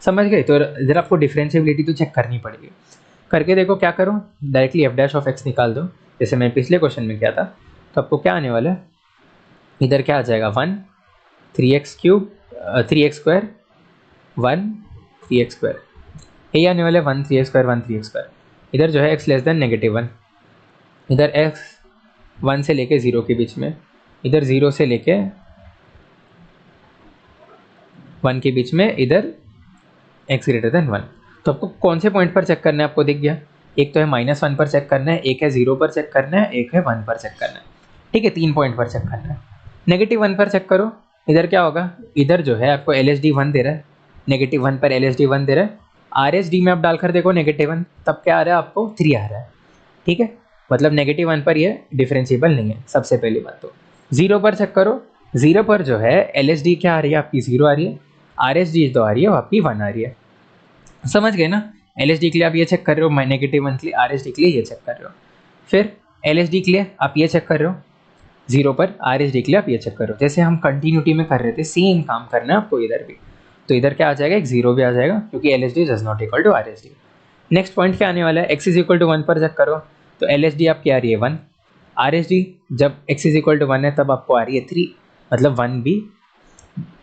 समझ गए? तो इधर आपको डिफरेंशिएबिलिटी तो चेक करनी पड़ेगी। करके देखो, क्या करो, directly f dash of x निकाल दो, जैसे मैं पिछले क्वेश्चन में किया था। तो आपको क्या आने वाला है, इधर क्या आ जाएगा, 1 3x cube 3x square 1 3x square, यही आने वाला है, 1 3x स्क्वायर 1 3x स्क्वायर। इधर जो है x लेस देन -1, इधर x 1 से लेके 0 के बीच में, इधर 0 से लेके 1 के बीच में, इधर x ग्रेटर देन 1। तो आपको कौन से पॉइंट पर चेक करना है, आपको दिख गया, एक तो है -1 पर चेक करना है, एक है 0 पर चेक करना है, एक है 1 पर चेक करना है, ठीक है, 3 पॉइंट पर चेक करना है। -1 पर चेक करो, इधर क्या होगा, इधर जो है आपको LSD 1 दे रहा है, -1 पर LSD 1 दे रहा है, RSD में आप डालकर देखो -1, तब क्या आ रहा है आपको 3 आ रहा है, ठीक है, मतलब -1 पर ये डिफरेंशिएबल नहीं है, सबसे पहली बात तो। 0 पर चेक करो, 0 पर जो है LSD क्या आ रही है आपकी, 0 आ रही है, RSD तो आ रही है वो आपकी 1 आ रही है। समझ गए ना? LSD के लिए आप ये चेक कर रहे हो, -1 के लिए, RSD के लिए ये चेक कर रहे हो, फिर LSD के लिए आप ये चेक कर रहे हो 0 पर, RSD के लिए आप ये चेक कर रहे हो। जैसे हम कंटिन्यूटी में कर रहे थे, सेम काम करना है आपको इधर भी। तो इधर क्या आ जाएगा, एक 0 भी आ जाएगा, क्योंकि LSD does not equal to RSD। Next point क्या आने वाला है, x इज इक्वल टू 1 पर चेक करो, तो LSD आपकी आ रही है 1, RSD जब x इज इक्वल टू 1 है तब आपको आ रही है 3, मतलब 1 भी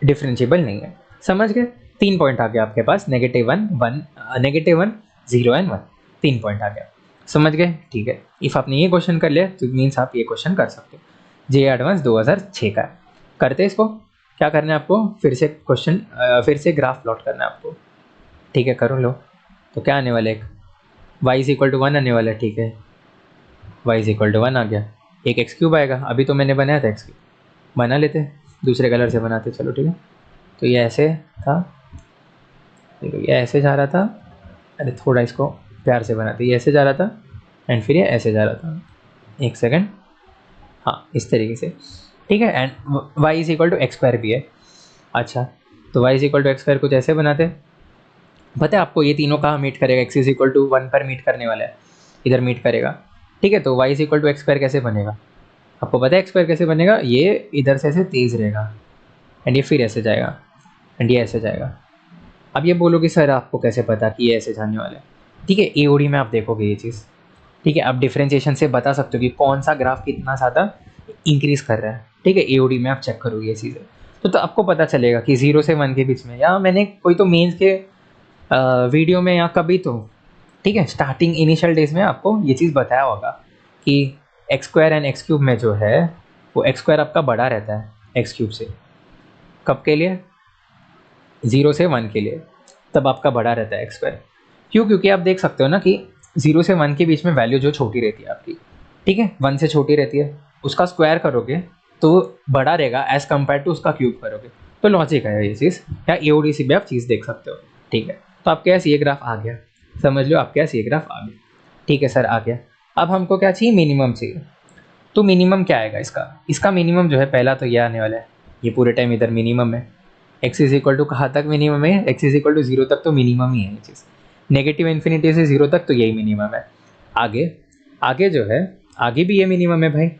डिफरेंशिएबल नहीं है। समझ गए? 3 पॉइंट आ गया आपके पास, -1 1 -1 0 एंड 1, 3 पॉइंट आ गया। समझ गए? ठीक है, इफ़ आपने ये क्वेश्चन कर लिया तो मीन्स आप ये क्वेश्चन कर सकते हो। जे एडवांस 2006 का है। करते इसको, क्या करना है आपको, फिर से क्वेश्चन, फिर से ग्राफ प्लॉट करना है आपको, ठीक है, करो लो। तो क्या आने वाला है, y इज इक्वल टू 1 आने वाला है, ठीक है, y इज इक्वल टू 1 आ गया, एक एक्स क्यूब आएगा, अभी तो मैंने बनाया था एक्स क्यूब, बना लेते दूसरे कलर से बनाते, चलो ठीक है। तो ये ऐसे था, देखो ये ऐसे जा रहा था, अरे थोड़ा इसको प्यार से बनाते, ये ऐसे जा रहा था एंड फिर ये ऐसे जा रहा था, एक सेकंड, हाँ इस तरीके से, ठीक है। And y is equal to x square भी है। अच्छा, तो y is equal to x square कुछ ऐसे बनाते, पता है आपको ये तीनों कहाँ मीट करेगा, x इज इक्वल टू 1 पर मीट करने वाला है, इधर मीट करेगा, ठीक है। तो y is equal to x square कैसे बनेगा, आपको पता है एक्स स्क्वायर कैसे बनेगा, ये इधर से ऐसे तेज रहेगा एंड ये फिर ऐसे जाएगा एंड ये ऐसे जाएगा। अब ये बोलोगे सर आपको कैसे पता कि ये ऐसे जाने वाला है? ठीक है, एओडी में आप देखोगे ये चीज़। ठीक है, आप डिफरेंशिएशन से बता सकते हो कि कौन सा ग्राफ कितना ज़्यादा इंक्रीज कर रहा है। ठीक है, एओडी में आप चेक करोगे ये चीज़ें, तो आपको पता चलेगा कि 0 से 1 के बीच में, या मैंने कोई तो मेंस के वीडियो में या कभी तो, ठीक है, स्टार्टिंग इनिशियल डेज में आपको ये चीज़ बताया होगा कि x square and x cube में जो है वो एक्स स्क्वायर आपका बड़ा रहता है एक्स क्यूब से। कब के लिए? 0 से 1 के लिए, तब आपका बड़ा रहता है एक्स स्क्वायर। क्यों? क्योंकि आप देख सकते हो ना कि 0 से 1 के बीच में वैल्यू जो छोटी रहती है आपकी, ठीक है, 1 से छोटी रहती है, उसका स्क्वायर करोगे तो बड़ा रहेगा एज़ कम्पेयर टू उसका क्यूब करोगे। तो लॉजिक है ये चीज़, या एओडी से भी आप चीज़ देख सकते हो। ठीक है, तो आपके पास ये ग्राफ आ गया, समझ लो आपके पास ये ग्राफ आ गया। ठीक है सर, आ गया। अब हमको क्या चाहिए? मिनिमम चाहिए। तो मिनिमम क्या आएगा इसका मिनिमम जो है, पहला तो ये आने वाला है, ये पूरे टाइम इधर मिनिमम है। एक्स इज इक्वल टू कहाँ तक मिनिमम है? एक्स इज इक्वल टू 0 तक तो मिनिमम ही है ये चीज़। नेगेटिव इन्फिनिटी से 0 तक तो यही मिनिमम है। आगे आगे जो है, आगे भी ये मिनिमम है भाई,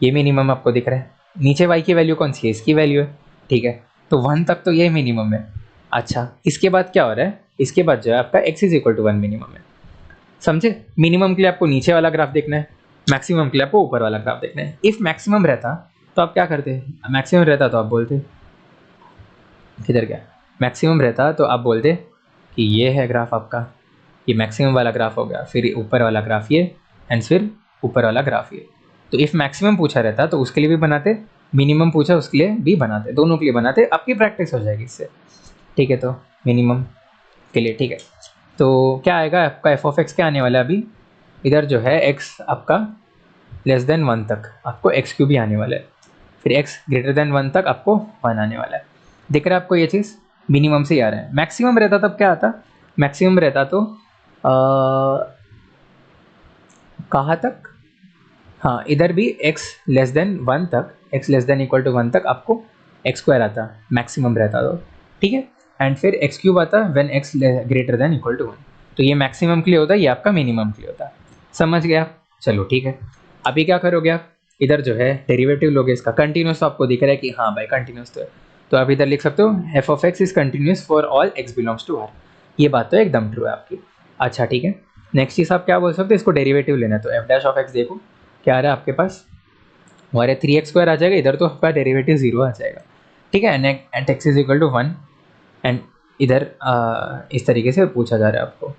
ये मिनिमम आपको दिख रहा है। नीचे y की वैल्यू कौन सी है? इसकी वैल्यू है। ठीक है, तो 1 तक तो ये मिनिमम है। अच्छा, इसके बाद क्या हो रहा है? इसके बाद जो है आपका x is equal to 1 minimum है। समझे? मिनिमम के लिए आपको नीचे वाला ग्राफ देखना है, मैक्सिमम के लिए आपको ऊपर वाला ग्राफ देखना है। इफ मैक्सिमम रहता तो आप क्या करते? मैक्सिमम रहता तो आप बोलते, किधर गया? मैक्सिमम रहता तो आप बोलते कि ये है ग्राफ आपका, ये मैक्सिमम वाला ग्राफ हो गया, फिर ऊपर वाला ग्राफ ये, एंड फिर ऊपर वाला ग्राफ ये। तो इफ़ मैक्सिमम पूछा रहता तो उसके लिए भी बनाते, मिनिमम पूछा उसके लिए भी बनाते, दोनों के लिए बनाते, आपकी प्रैक्टिस हो जाएगी इससे। ठीक है, तो मिनिमम के लिए, ठीक है, तो क्या आएगा आपका? एफ ऑफ एक्स क्या आने वाला है अभी? इधर जो है एक्स आपका लेस देन 1 तक आपको एक्स क्यूब भी आने वाला है, फिर एक्स ग्रेटर देन 1 तक आपको 1 आने वाला है। दिख रहा है आपको ये चीज़? मिनिमम से ही आ रहा है। मैक्सिमम रहता तब क्या आता? मैक्सिमम रहता तो कहाँ तक? हाँ, इधर भी x लेस देन 1 तक, x less than equal to 1 तक आपको एक्स स्क्वायर आता, मैक्सिमम रहता तो। ठीक है, एंड फिर एक्स क्यूब आता when x greater than equal to 1। तो ये मैक्सिमम के लिए होता है, ये आपका मिनिमम के लिए होता है। समझ गया? चलो ठीक है, अभी क्या करोगे आप? इधर जो है डेरिवेटिव लोगे इसका। कंटिन्यूस तो आपको दिख रहा है कि हाँ भाई कंटिन्यूस तो है, तो आप इधर लिख सकते हो f of x is continuous for all x belongs to R. ये बात तो एकदम ट्रू है आपकी। अच्छा ठीक है, नेक्स्ट चीज़ आप क्या बोल सकते हो? इसको डेरिवेटिव लेना है, तो एफ डैश ऑफ एक्स देखो क्या आ रहा है आपके पास, हमारे 3x² आ जाएगा, इधर तो आपका डेरिवेटिव 0 आ जाएगा। ठीक है, and x is equal to 1, and इधर इस तरीके से पूछा जा रहा है आपको।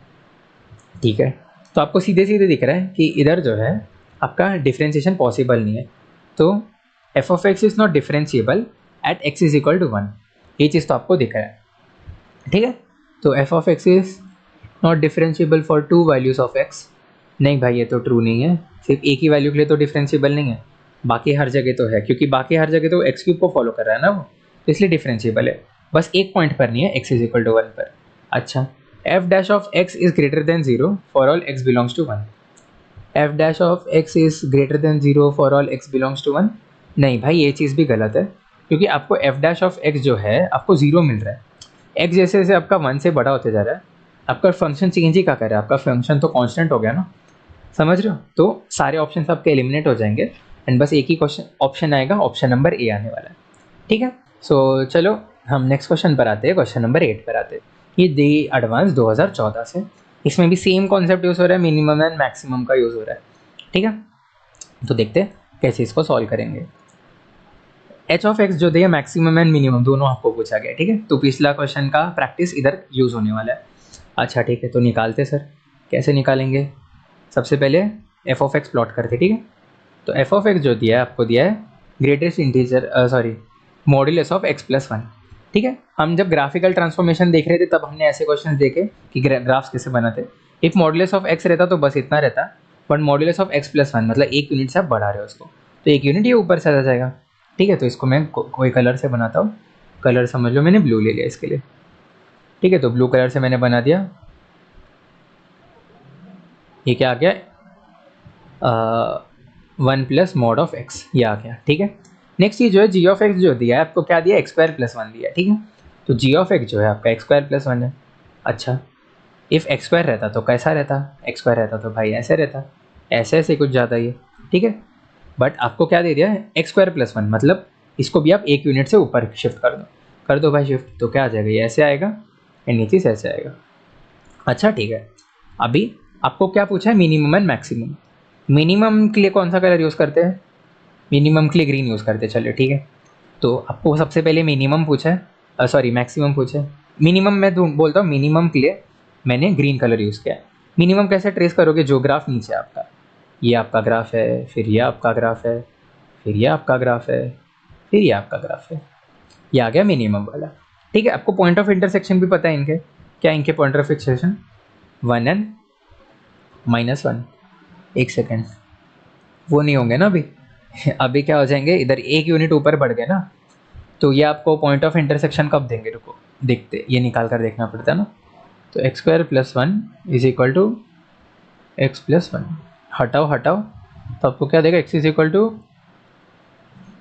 ठीक है, तो आपको सीधे सीधे दिख रहा है कि इधर जो है आपका डिफ्रेंशिएशन पॉसिबल नहीं है, तो f of x is not differentiable at x is equal to 1, ये चीज़ तो आपको दिख रहा है। ठीक है, तो f of x is not differentiable for 2 values of x. नहीं भाई, ये तो ट्रू नहीं है, सिर्फ एक ही वैल्यू के लिए तो डिफरेंशिएबल नहीं है, बाकी हर जगह तो है, क्योंकि बाकी हर जगह तो एक्स क्यूब को फॉलो कर रहा है ना वो, तो इसलिए डिफरेंशिएबल है। बस एक पॉइंट पर नहीं है, एक्स इज इक्वल टू 1 पर। अच्छा, f dash of x is greater than 0 for all x belongs to 1। F dash of x is greater than 0 for all x belongs to 1। नहीं भाई, ये चीज़ भी गलत है, क्योंकि आपको एफ डैश ऑफ एक्स जो है आपको 0 मिल रहा है। एक्स जैसे जैसे आपका 1 से बड़ा होते जा रहा है, आपका फंक्शन चेंज ही क्या कर रहा है? आपका फंक्शन तो कांस्टेंट हो गया ना, समझ रहे हो? तो सारे ऑप्शन आपके एलिमिनेट हो जाएंगे एंड बस एक ही क्वेश्चन ऑप्शन आएगा, ऑप्शन नंबर ए आने वाला है। ठीक है, सो चलो हम नेक्स्ट क्वेश्चन पर आते हैं, क्वेश्चन नंबर 8 पर आते हैं। ये दी एडवांस 2014 से, इसमें भी सेम कॉन्सेप्ट यूज़ हो रहा है, मिनिमम एंड मैक्सिमम का यूज़ हो रहा है। ठीक है, तो देखते हैं कैसे इसको सॉल्व करेंगे। एच ऑफ एक्स जो दिया मैक्सिमम एंड मिनिमम दोनों आपको पूछा गया। ठीक है, तो पिछला क्वेश्चन का प्रैक्टिस इधर यूज़ होने वाला है। अच्छा ठीक है, तो निकालते सर, कैसे निकालेंगे? सबसे पहले एफ ऑफ एक्स प्लॉट करते। ठीक है, तो एफ ऑफ एक्स जो दिया है आपको दिया है greatest integer modulus of x plus 1। ठीक है, हम जब ग्राफिकल ट्रांसफॉर्मेशन देख रहे थे तब हमने ऐसे क्वेश्चन देखे कि ग्राफ्स कैसे बनाते। इफ मॉड्यूलस ऑफ एक्स रहता तो बस इतना रहता, but modulus of x plus 1 मतलब 1 यूनिट से आप बढ़ा रहे हो उसको, तो 1 यूनिट ये ऊपर से आ जाएगा। ठीक है, तो इसको मैं कोई कलर से बनाता हूँ, कलर समझ लो मैंने ब्लू ले लिया इसके लिए। ठीक है, तो ब्लू कलर से मैंने बना दिया, ये क्या आ गया? 1 प्लस मॉड ऑफ एक्स, ये आ गया। ठीक है, नेक्स्ट चीज़ जो है जी ऑफ एक्स जो दिया है आपको क्या दिया? एक्स स्क्वायर प्लस 1 दिया है। ठीक है, तो जी ऑफ एक्स जो है आपका एक्स स्क्वायर प्लस 1 है। अच्छा, इफ़ एक्स स्क्वायर रहता तो कैसा रहता? एक्स स्क्वायर रहता तो भाई ऐसे रहता, ऐसे ऐसे कुछ ज़्यादा ये। ठीक है, बट आपको क्या दे दिया है, एक्स स्क्वायर प्लस वन, मतलब इसको भी आप एक यूनिट से ऊपर शिफ्ट कर दो भाई शिफ्ट, तो क्या आ जाएगा, ये ऐसे आएगा एंड नीचे से ऐसे आएगा। अच्छा ठीक है, अभी आपको क्या पूछा है, मिनिमम एंड मैक्सिमम। मिनिमम के लिए कौन सा कलर यूज़ करते हैं, मिनिमम के लिए ग्रीन यूज़ करते हैं, चलिए ठीक है। तो आपको सबसे पहले मिनिमम पूछा है, सॉरी मैक्सिमम पूछा है। मिनिमम मैं बोलता हूँ, मिनिमम के लिए मैंने ग्रीन कलर यूज़ किया है। मिनिमम कैसे ट्रेस करोगे, जो ग्राफ नीचे आपका, ये आपका ग्राफ है, फिर ये आपका ग्राफ है, फिर ये आपका ग्राफ है, फिर ये आपका ग्राफ है, ये आ गया मिनिमम वाला। ठीक है, आपको पॉइंट ऑफ इंटरसेक्शन भी पता है इनके, क्या इनके पॉइंट ऑफ इंटरसेक्शन, 1 एंड -1। एक सेकेंड, वो नहीं होंगे ना अभी अभी क्या हो जाएंगे, इधर एक यूनिट ऊपर बढ़ गए ना, तो ये आपको पॉइंट ऑफ इंटरसेक्शन कब देंगे, रुको देखते, ये निकाल कर देखना पड़ता है ना। तो x square plus one is equal to x plus one, हटाओ हटाओ, तो आपको क्या देगा, एक्स इज इक्वल टू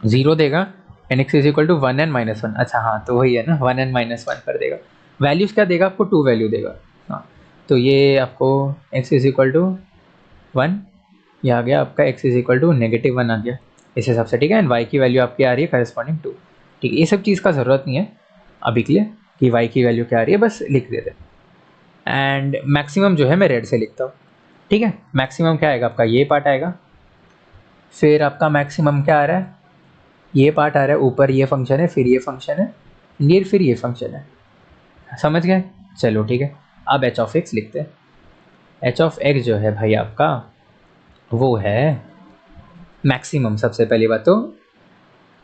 0 देगा and x is equal to 1 and -1। अच्छा हाँ, तो वही है ना, 1 एंड -1 कर देगा। वैल्यूज़ क्या देगा आपको, 2 वैल्यू देगा। हाँ, तो ये आपको एक्स इज इक्वल टू 1, ये आ गया आपका एक्स इज इक्वल टू -1 आ गया इस हिसाब से। ठीक है, एंड वाई की वैल्यू आपकी आ रही है करस्पॉन्डिंग टू। ठीक है, ये सब चीज़ का ज़रूरत नहीं है अभी के लिए कि वाई की वैल्यू क्या आ रही है, बस लिख देते। एंड मैक्सिमम जो है मैं रेड से लिखता हूँ। ठीक है, मैक्सिमम क्या आएगा आपका, ये पार्ट आएगा, फिर आपका मैक्सिमम क्या आ रहा है, ये पार्ट आ रहा है, ऊपर ये फंक्शन है, फिर ये फंक्शन है, ये फिर ये फंक्शन है, समझ गए। चलो ठीक है, अब एच ऑफ एक्स लिखते हैं। एच ऑफ एक्स जो है भाई आपका, वो है मैक्सिमम। सबसे पहली बात तो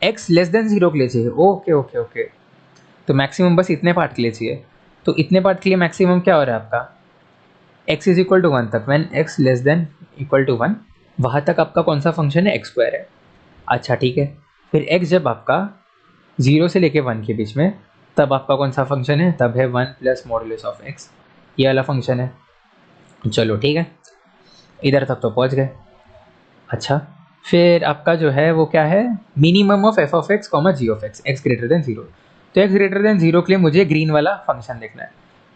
x लेस देन 0 के लिए चाहिए, ओके ओके ओके, तो मैक्सिमम बस इतने पार्ट के लिए चाहिए। तो इतने पार्ट के लिए मैक्सिमम क्या हो रहा है आपका, x इज इक्वल टू 1 तक, when x less than equal to 1, वहाँ तक आपका कौन सा फंक्शन है, एक्स स्क्वायर है। अच्छा ठीक है, फिर x जब आपका 0 से लेके 1 के बीच में, तब आपका कौन सा फंक्शन है, तब है 1 प्लस मॉडुलस ऑफ x, ये वाला फंक्शन है। चलो ठीक है, इधर तक तो पहुँच गए। अच्छा, फिर आपका जो है वो क्या है, minimum of f of x comma g of x, x greater than 0। तो एक्स ग्रेटर देन 0 के लिए मुझे ग्रीन वाला फंक्शन देखना है।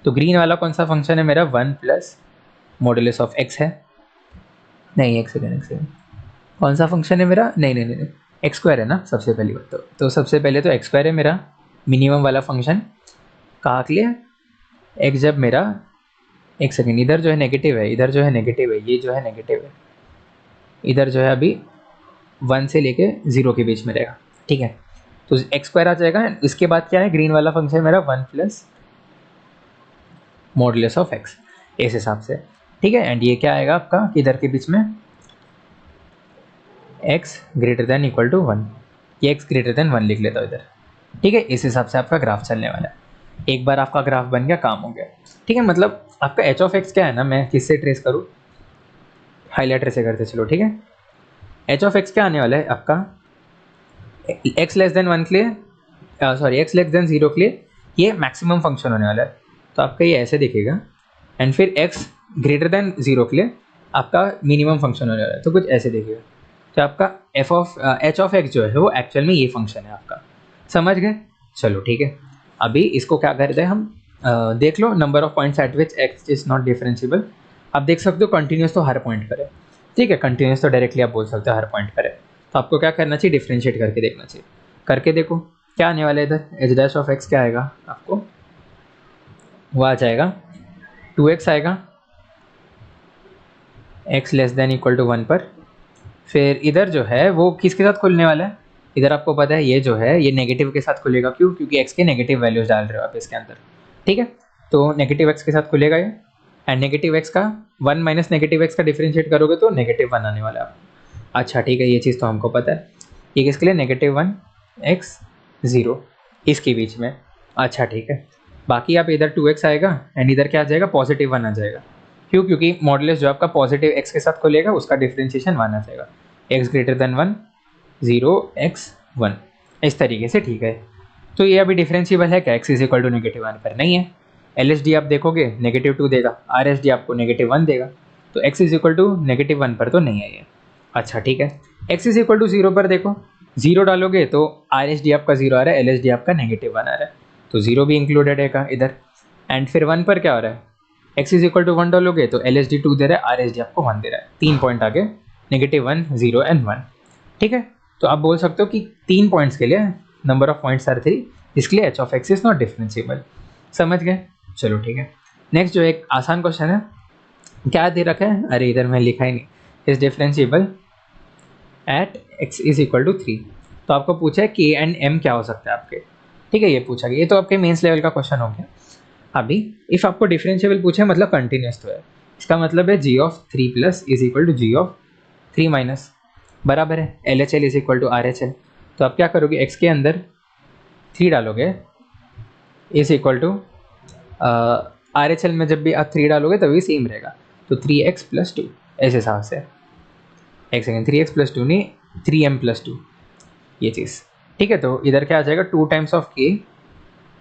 तो ग्रीन वाला कौन सा फंक्शन है मेरा, 1 प्लस मॉडुलस ऑफ एक्स है, नहीं एक सेकेंड, कौन सा फंक्शन है मेरा, नहीं, एक्स स्क्वायर है ना सबसे पहली बात तो सबसे पहले तो एक्स स्क्वायर है मेरा मिनिमम वाला फंक्शन। कहाँ के लिए, एक्स जब मेरा, एक सेकेंड, इधर जो है नेगेटिव है, इधर जो है नेगेटिव है, ये जो है नेगेटिव है, इधर जो है अभी 1 से लेके 0 के बीच में रहेगा। ठीक है, तो एक्स स्क्वायर आ जाएगा। इसके बाद क्या है, ग्रीन वाला फंक्शन मेरा 1 प्लस मॉडुलस ऑफ एक्स, इस हिसाब से। ठीक है, एंड ये क्या आएगा आपका, इधर के बीच में x greater than equal to 1, ये एक्स ग्रेटर देन 1 लिख लेता हूँ इधर। ठीक है, इस हिसाब से आपका ग्राफ चलने वाला है। एक बार आपका ग्राफ बन गया, काम हो गया। ठीक है, मतलब आपका एच ऑफ एक्स क्या है ना, मैं किससे ट्रेस करूँ, हाईलाइटर से करते चलो। ठीक है, एच ऑफ एक्स क्या आने वाला है आपका, एक्स लेस देन 1 के लिए, सॉरी एक्स लेस देन 0 के लिए ये मैक्सिमम फंक्शन होने वाला है। तो आपका ये ऐसे दिखेगा, एंड फिर एक्स ग्रेटर देन 0 के लिए आपका मिनिमम फंक्शन होने वाला है, तो कुछ ऐसे दिखेगा। तो आपका एच ऑफ एक्स जो है वो एक्चुअल में ये फंक्शन है आपका, समझ गए। चलो ठीक है, अभी इसको क्या करते हैं हम, देख लो, number of points at which x is not differentiable. आप देख सकते हो कंटिन्यूस तो हर पॉइंट पर है। ठीक है, कंटिन्यूस तो डायरेक्टली आप बोल सकते हो हर पॉइंट पर है। तो आपको क्या करना चाहिए, डिफ्रेंशिएट करके देखना चाहिए। करके देखो क्या आने वाला है इधर, एच डैश ऑफ एक्स क्या आएगा आपको, वो आ जाएगा 2x आएगा x less than equal to 1 पर। फिर इधर जो है वो किसके साथ खुलने वाला है, इधर आपको पता है ये जो है ये नेगेटिव के साथ खुलेगा, क्यों, क्योंकि x के नेगेटिव वैल्यूज डाल रहे हो आप इसके अंदर। ठीक है, तो नेगेटिव x के साथ खुलेगा ये, एंड नेगेटिव x का 1 माइनस नेगेटिव x का डिफरेंशिएट करोगे तो -1 आने वाला है आपको। अच्छा ठीक है, ये चीज़ तो हमको पता है। ये किसके लिए, -1 x 0 इसके बीच में। अच्छा ठीक है, बाकी आप इधर 2x आएगा एंड इधर क्या आ जाएगा, +1 आ जाएगा। क्यों, क्योंकि मॉडुलस जो आपका पॉजिटिव x के साथ खुलेगा उसका डिफरेंशिएशन 1 आ जाएगा, x ग्रेटर देन 1 0 x 1, इस तरीके से। ठीक है, तो ये अभी डिफरेंशिएबल है क्या, x इज इक्वल टू -1 पर नहीं है। LSD आप देखोगे -2 देगा, RSD आपको -1 देगा, तो x इज इक्वल टू -1 पर तो नहीं है ये। अच्छा ठीक है, x इज इक्वल टू 0 पर देखो, 0 डालोगे तो RSD आपका 0 आ रहा है, LSD आपका -1 आ रहा है, तो 0 भी इंक्लूडेड है इधर। एंड फिर 1 पर क्या हो रहा है, x इज इक्वल टू 1 डालोगे तो LSD 2 दे रहा है, RSD आपको 1 दे रहा है, 3 पॉइंट आगे, -1 0 एंड 1। ठीक है, तो आप बोल सकते हो कि 3 पॉइंट्स के लिए नंबर ऑफ पॉइंट्स आर 3, इसके लिए H of x is not differentiable. समझ गए? चलो ठीक है। नेक्स्ट जो एक आसान क्वेश्चन है, क्या दे रखा है, अरे इधर मैं लिखा ही नहीं, is differentiable at x is equal to 3। तो आपको पूछा है के एंड एम क्या हो सकता है आपके, ठीक है, ये पूछा गया, ये तो आपके मेंस लेवल का क्वेश्चन हो गया। अभी इफ आपको डिफरेंशिएबल पूछा है मतलब कंटिन्यूस तो है, इसका मतलब है g of 3 plus is equal to g of 3 minus, बराबर है L H L is equal to R H L. तो आप क्या करोगे, एक्स के अंदर 3 डालोगे is equal to R H L में जब भी आप 3 डालोगे तभी सेम रहेगा, तो 3x प्लस 2 ऐसे हिसाब से, एक सेकेंड, 3x प्लस 2 नहीं 3m प्लस 2, ये चीज़, ठीक है। तो इधर क्या आ जाएगा, 2 times of k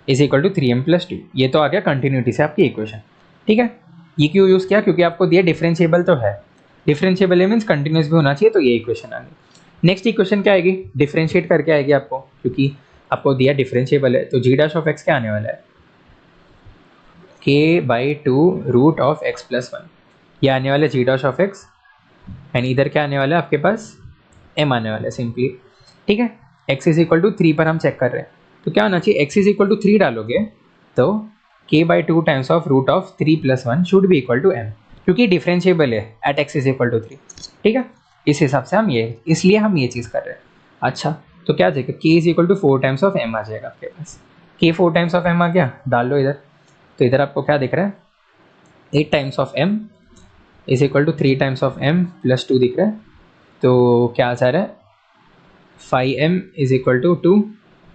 is equal to 3m plus 2, ये तो आ गया कंटिन्यूटी से आपकी इक्वेशन, ठीक है। ये क्यों यूज़ किया, क्योंकि आपको दिया डिफरेंशिएबल तो है, डिफरेंशिएबल मीन्स कंटिन्यूस भी होना चाहिए, तो ये इक्वेशन आ गई। नेक्स्ट इक्वेशन क्या आएगी, डिफरेंशिएट करके आएगी आपको, क्योंकि आपको दिया डिफरेंशिएबल है, तो जी डैश ऑफ एक्स क्या आने वाला है, k/2 root of x plus 1, ये आने वाला है जी डैश ऑफ एक्स, एंड इधर क्या आने वाला है आपके पास, m आने वाला है सिंपली, ठीक है। x इज इक्वल टू 3 पर हम चेक कर रहे हैं, तो क्या होना चाहिए, x इज इक्वल टू 3 डालोगे तो k/2 times of root of 3 plus 1 should be equal to m, क्योंकि डिफरेंशिएबल है at x is equal to 3, ठीक है। इस हिसाब से हम ये, इसलिए हम ये चीज़ कर रहे हैं। अच्छा, तो क्या आ जाएगा, k is equal to 4 times of m आ जाएगा आपके पास, k 4 टाइम्स ऑफ m आ गया, डाल लो इधर, तो इधर आपको क्या दिख रहा है, 8 times of m is equal to 3 times of m plus 2 दिख रहा है, तो क्या आ जा रहा है, 5m is equal to 2,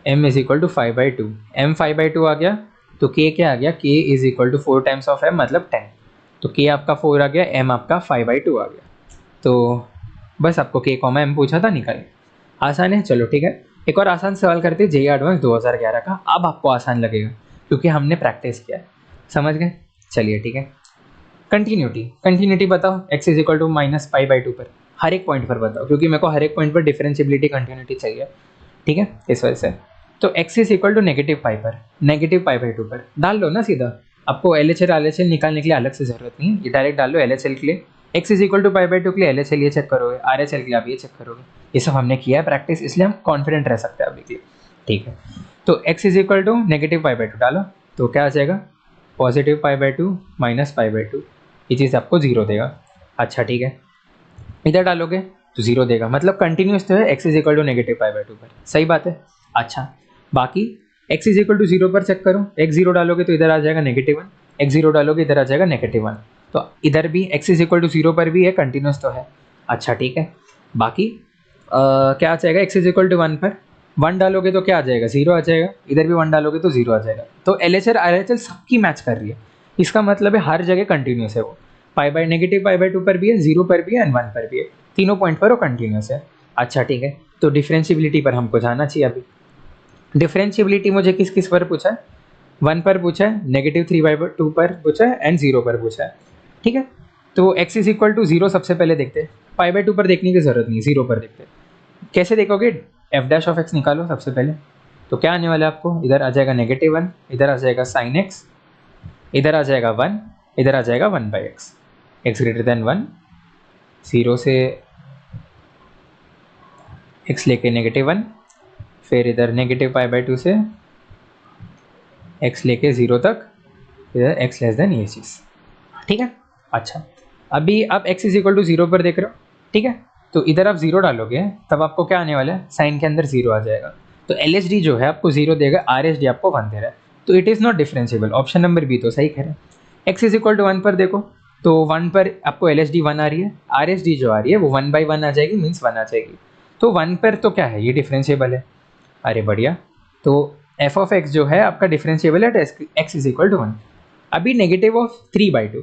m is equal to 5/2, m 5/2 आ गया, तो k क्या आ गया, k is equal to 4 times of m मतलब 10, तो k आपका 4 आ गया, m आपका 5/2 आ गया, तो बस आपको k कॉमा m पूछा था, निकालिए। आसान है, चलो ठीक है। एक और आसान सवाल करते हैं, जेईई एडवांस 2011 का, अब आपको आसान लगेगा क्योंकि हमने प्रैक्टिस किया है, समझ गए? चलिए ठीक है। कंटिन्यूटी बताओ, x is equal to minus pi पर, हर एक पॉइंट पर बताओ, क्योंकि मेरे को हर एक पॉइंट पर डिफरेंशिएबिलिटी कंटिन्यूटी चाहिए, ठीक है, इस वजह से। तो x is equal to negative pi पर, नेगेटिव पाई/2 पर डाल लो ना सीधा, आपको एल एच एल निकालने के लिए अलग से जरूरत नहीं है, ये डायरेक्ट डाल लो एल एच एल के लिए, x इज इक्वल टू पाई/2 के लिए एल एच एल ये चेक करोगे, आर एच एल के लिए आप ये चेक करोगे, ये सब हमने किया है प्रैक्टिस, इसलिए हम कॉन्फिडेंट रह सकते हैं अभी के लिए, ठीक है। तो x is equal to negative pi डालो, तो क्या आ जाएगा, पॉजिटिव पाई/2 माइनस पाई/2, ये चीज़ आपको 0 देगा। अच्छा ठीक है, इधर डालोगे तो 0 देगा, मतलब कंटिन्यूस तो है, x is equal to negative pi पर, सही बात है। अच्छा, बाकी x इज इक्वल टू 0 पर चेक करो, x 0 डालोगे तो इधर आ जाएगा -1, x 0 डालोगे इधर आ जाएगा -1, तो इधर भी x इज इक्वल टू 0 पर भी है, कंटिन्यूस तो है। अच्छा ठीक है, बाकी क्या आ जाएगा, x इज इक्वल टू 1 पर 1 डालोगे तो क्या आ जाएगा, 0 आ जाएगा, इधर भी 1 डालोगे तो 0 आ जाएगा, तो L H L R H L सबकी मैच कर रही है, इसका मतलब है हर जगह कंटिन्यूस है वो, नेगेटिव पाई/2 पर भी है, 0 पर भी है एंड 1 पर भी है, तीनों पॉइंट पर वो कंटिन्यूस है। अच्छा ठीक है, तो डिफरेंशिएबिलिटी पर हमको जाना चाहिए अभी। डिफरेंशिएबिलिटी मुझे किस किस पर पूछा है, 1 पर पूछा है, -3/2 पर पूछा है एंड 0 पर पूछा है, ठीक है। तो x इज इक्वल टू 0 सबसे पहले देखते हैं, पाई/2 पर देखने की जरूरत नहीं, 0 पर देखते हैं। कैसे देखोगे, एफ डैश ऑफ एक्स निकालो सबसे पहले, तो क्या आने वाला है आपको, इधर आ जाएगा -1, इधर आ जाएगा साइन एक्स, इधर आ जाएगा 1, इधर आ जाएगा 1/x, x ग्रेटर देन 1, 0 से x लेके -1, फिर इधर नेगेटिव पाई/2 से x लेके 0 तक, इधर x लेस देन ये चीज़, ठीक है। अच्छा, अभी आप x इज इक्वल टू 0 पर देख रहे हो, ठीक है, तो इधर आप 0 डालोगे तब आपको क्या आने वाला है, साइन के अंदर 0 आ जाएगा, तो एल एच डी जो है आपको 0 देगा, आर एच डी आपको 1 दे रहा है, तो it is not differentiable, option number b तो सही कह रहे हैं। x इज इक्वल टू 1 पर देखो, तो 1 पर आपको एल एच डी 1 आ रही है, आर एच डी जो आ रही है वो 1/1 आ जाएगी, मीन्स 1 आ जाएगी, तो 1 पर तो क्या है, ये डिफरेंशिएबल है, अरे बढ़िया। तो एफ ऑफ एक्स जो है आपका डिफरेंशिएबल है एक्स इज इक्वल टू 1। अभी नेगेटिव ऑफ 3/2,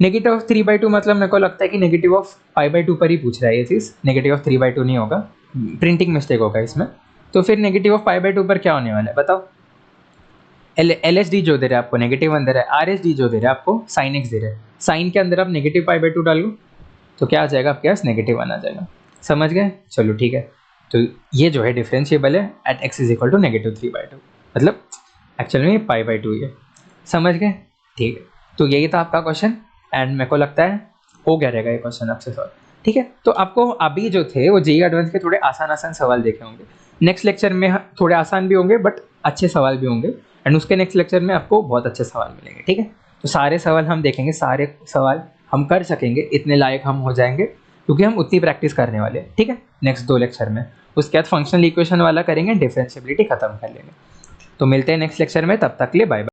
नेगेटिव ऑफ 3/2 मतलब मेरे को लगता है कि नेगेटिव ऑफ पाई/2 पर ही पूछ रहा है ये चीज़, नेगेटिव ऑफ 3/2 नहीं होगा, प्रिंटिंग मिस्टेक होगा इसमें, तो फिर नेगेटिव ऑफ पाई/2 पर क्या होने वाला है बताओ, एल एच डी जो दे रहा है आपको -1 दे रहा है, आर एच डी जो दे रहा है आपको साइन एक्स दे रहा है, साइन के अंदर आप नेगेटिव पाई/2 डालो तो क्या आ जाएगा आपके पास, -1 आ जाएगा, समझ गए? चलो ठीक है, तो ये जो है डिफरेंशिएबल है at x is equal to -3/2, मतलब एक्चुअली में पाई/2 ही है, समझ गए? ठीक है, तो यही था आपका क्वेश्चन, एंड मेरे को लगता है हो गया रहेगा ये क्वेश्चन आपसे सॉल्व। ठीक है, तो आपको अभी जो थे वो जेईई एडवांस के थोड़े आसान आसान सवाल देखे होंगे। नेक्स्ट लेक्चर में थोड़े आसान भी होंगे बट अच्छे सवाल भी होंगे, एंड उसके नेक्स्ट लेक्चर में आपको बहुत अच्छे सवाल मिलेंगे। ठीक है, तो सारे सवाल हम देखेंगे, सारे सवाल हम कर सकेंगे, इतने लायक हम हो जाएंगे क्योंकि हम उतनी प्रैक्टिस करने वाले हैं। ठीक है, नेक्स्ट 2 लेक्चर में। उसके बाद फंक्शनल इक्वेशन वाला करेंगे, डिफरेंशिएबिलिटी खत्म कर लेंगे। तो मिलते हैं नेक्स्ट लेक्चर में, तब तक के लिए बाय बाय।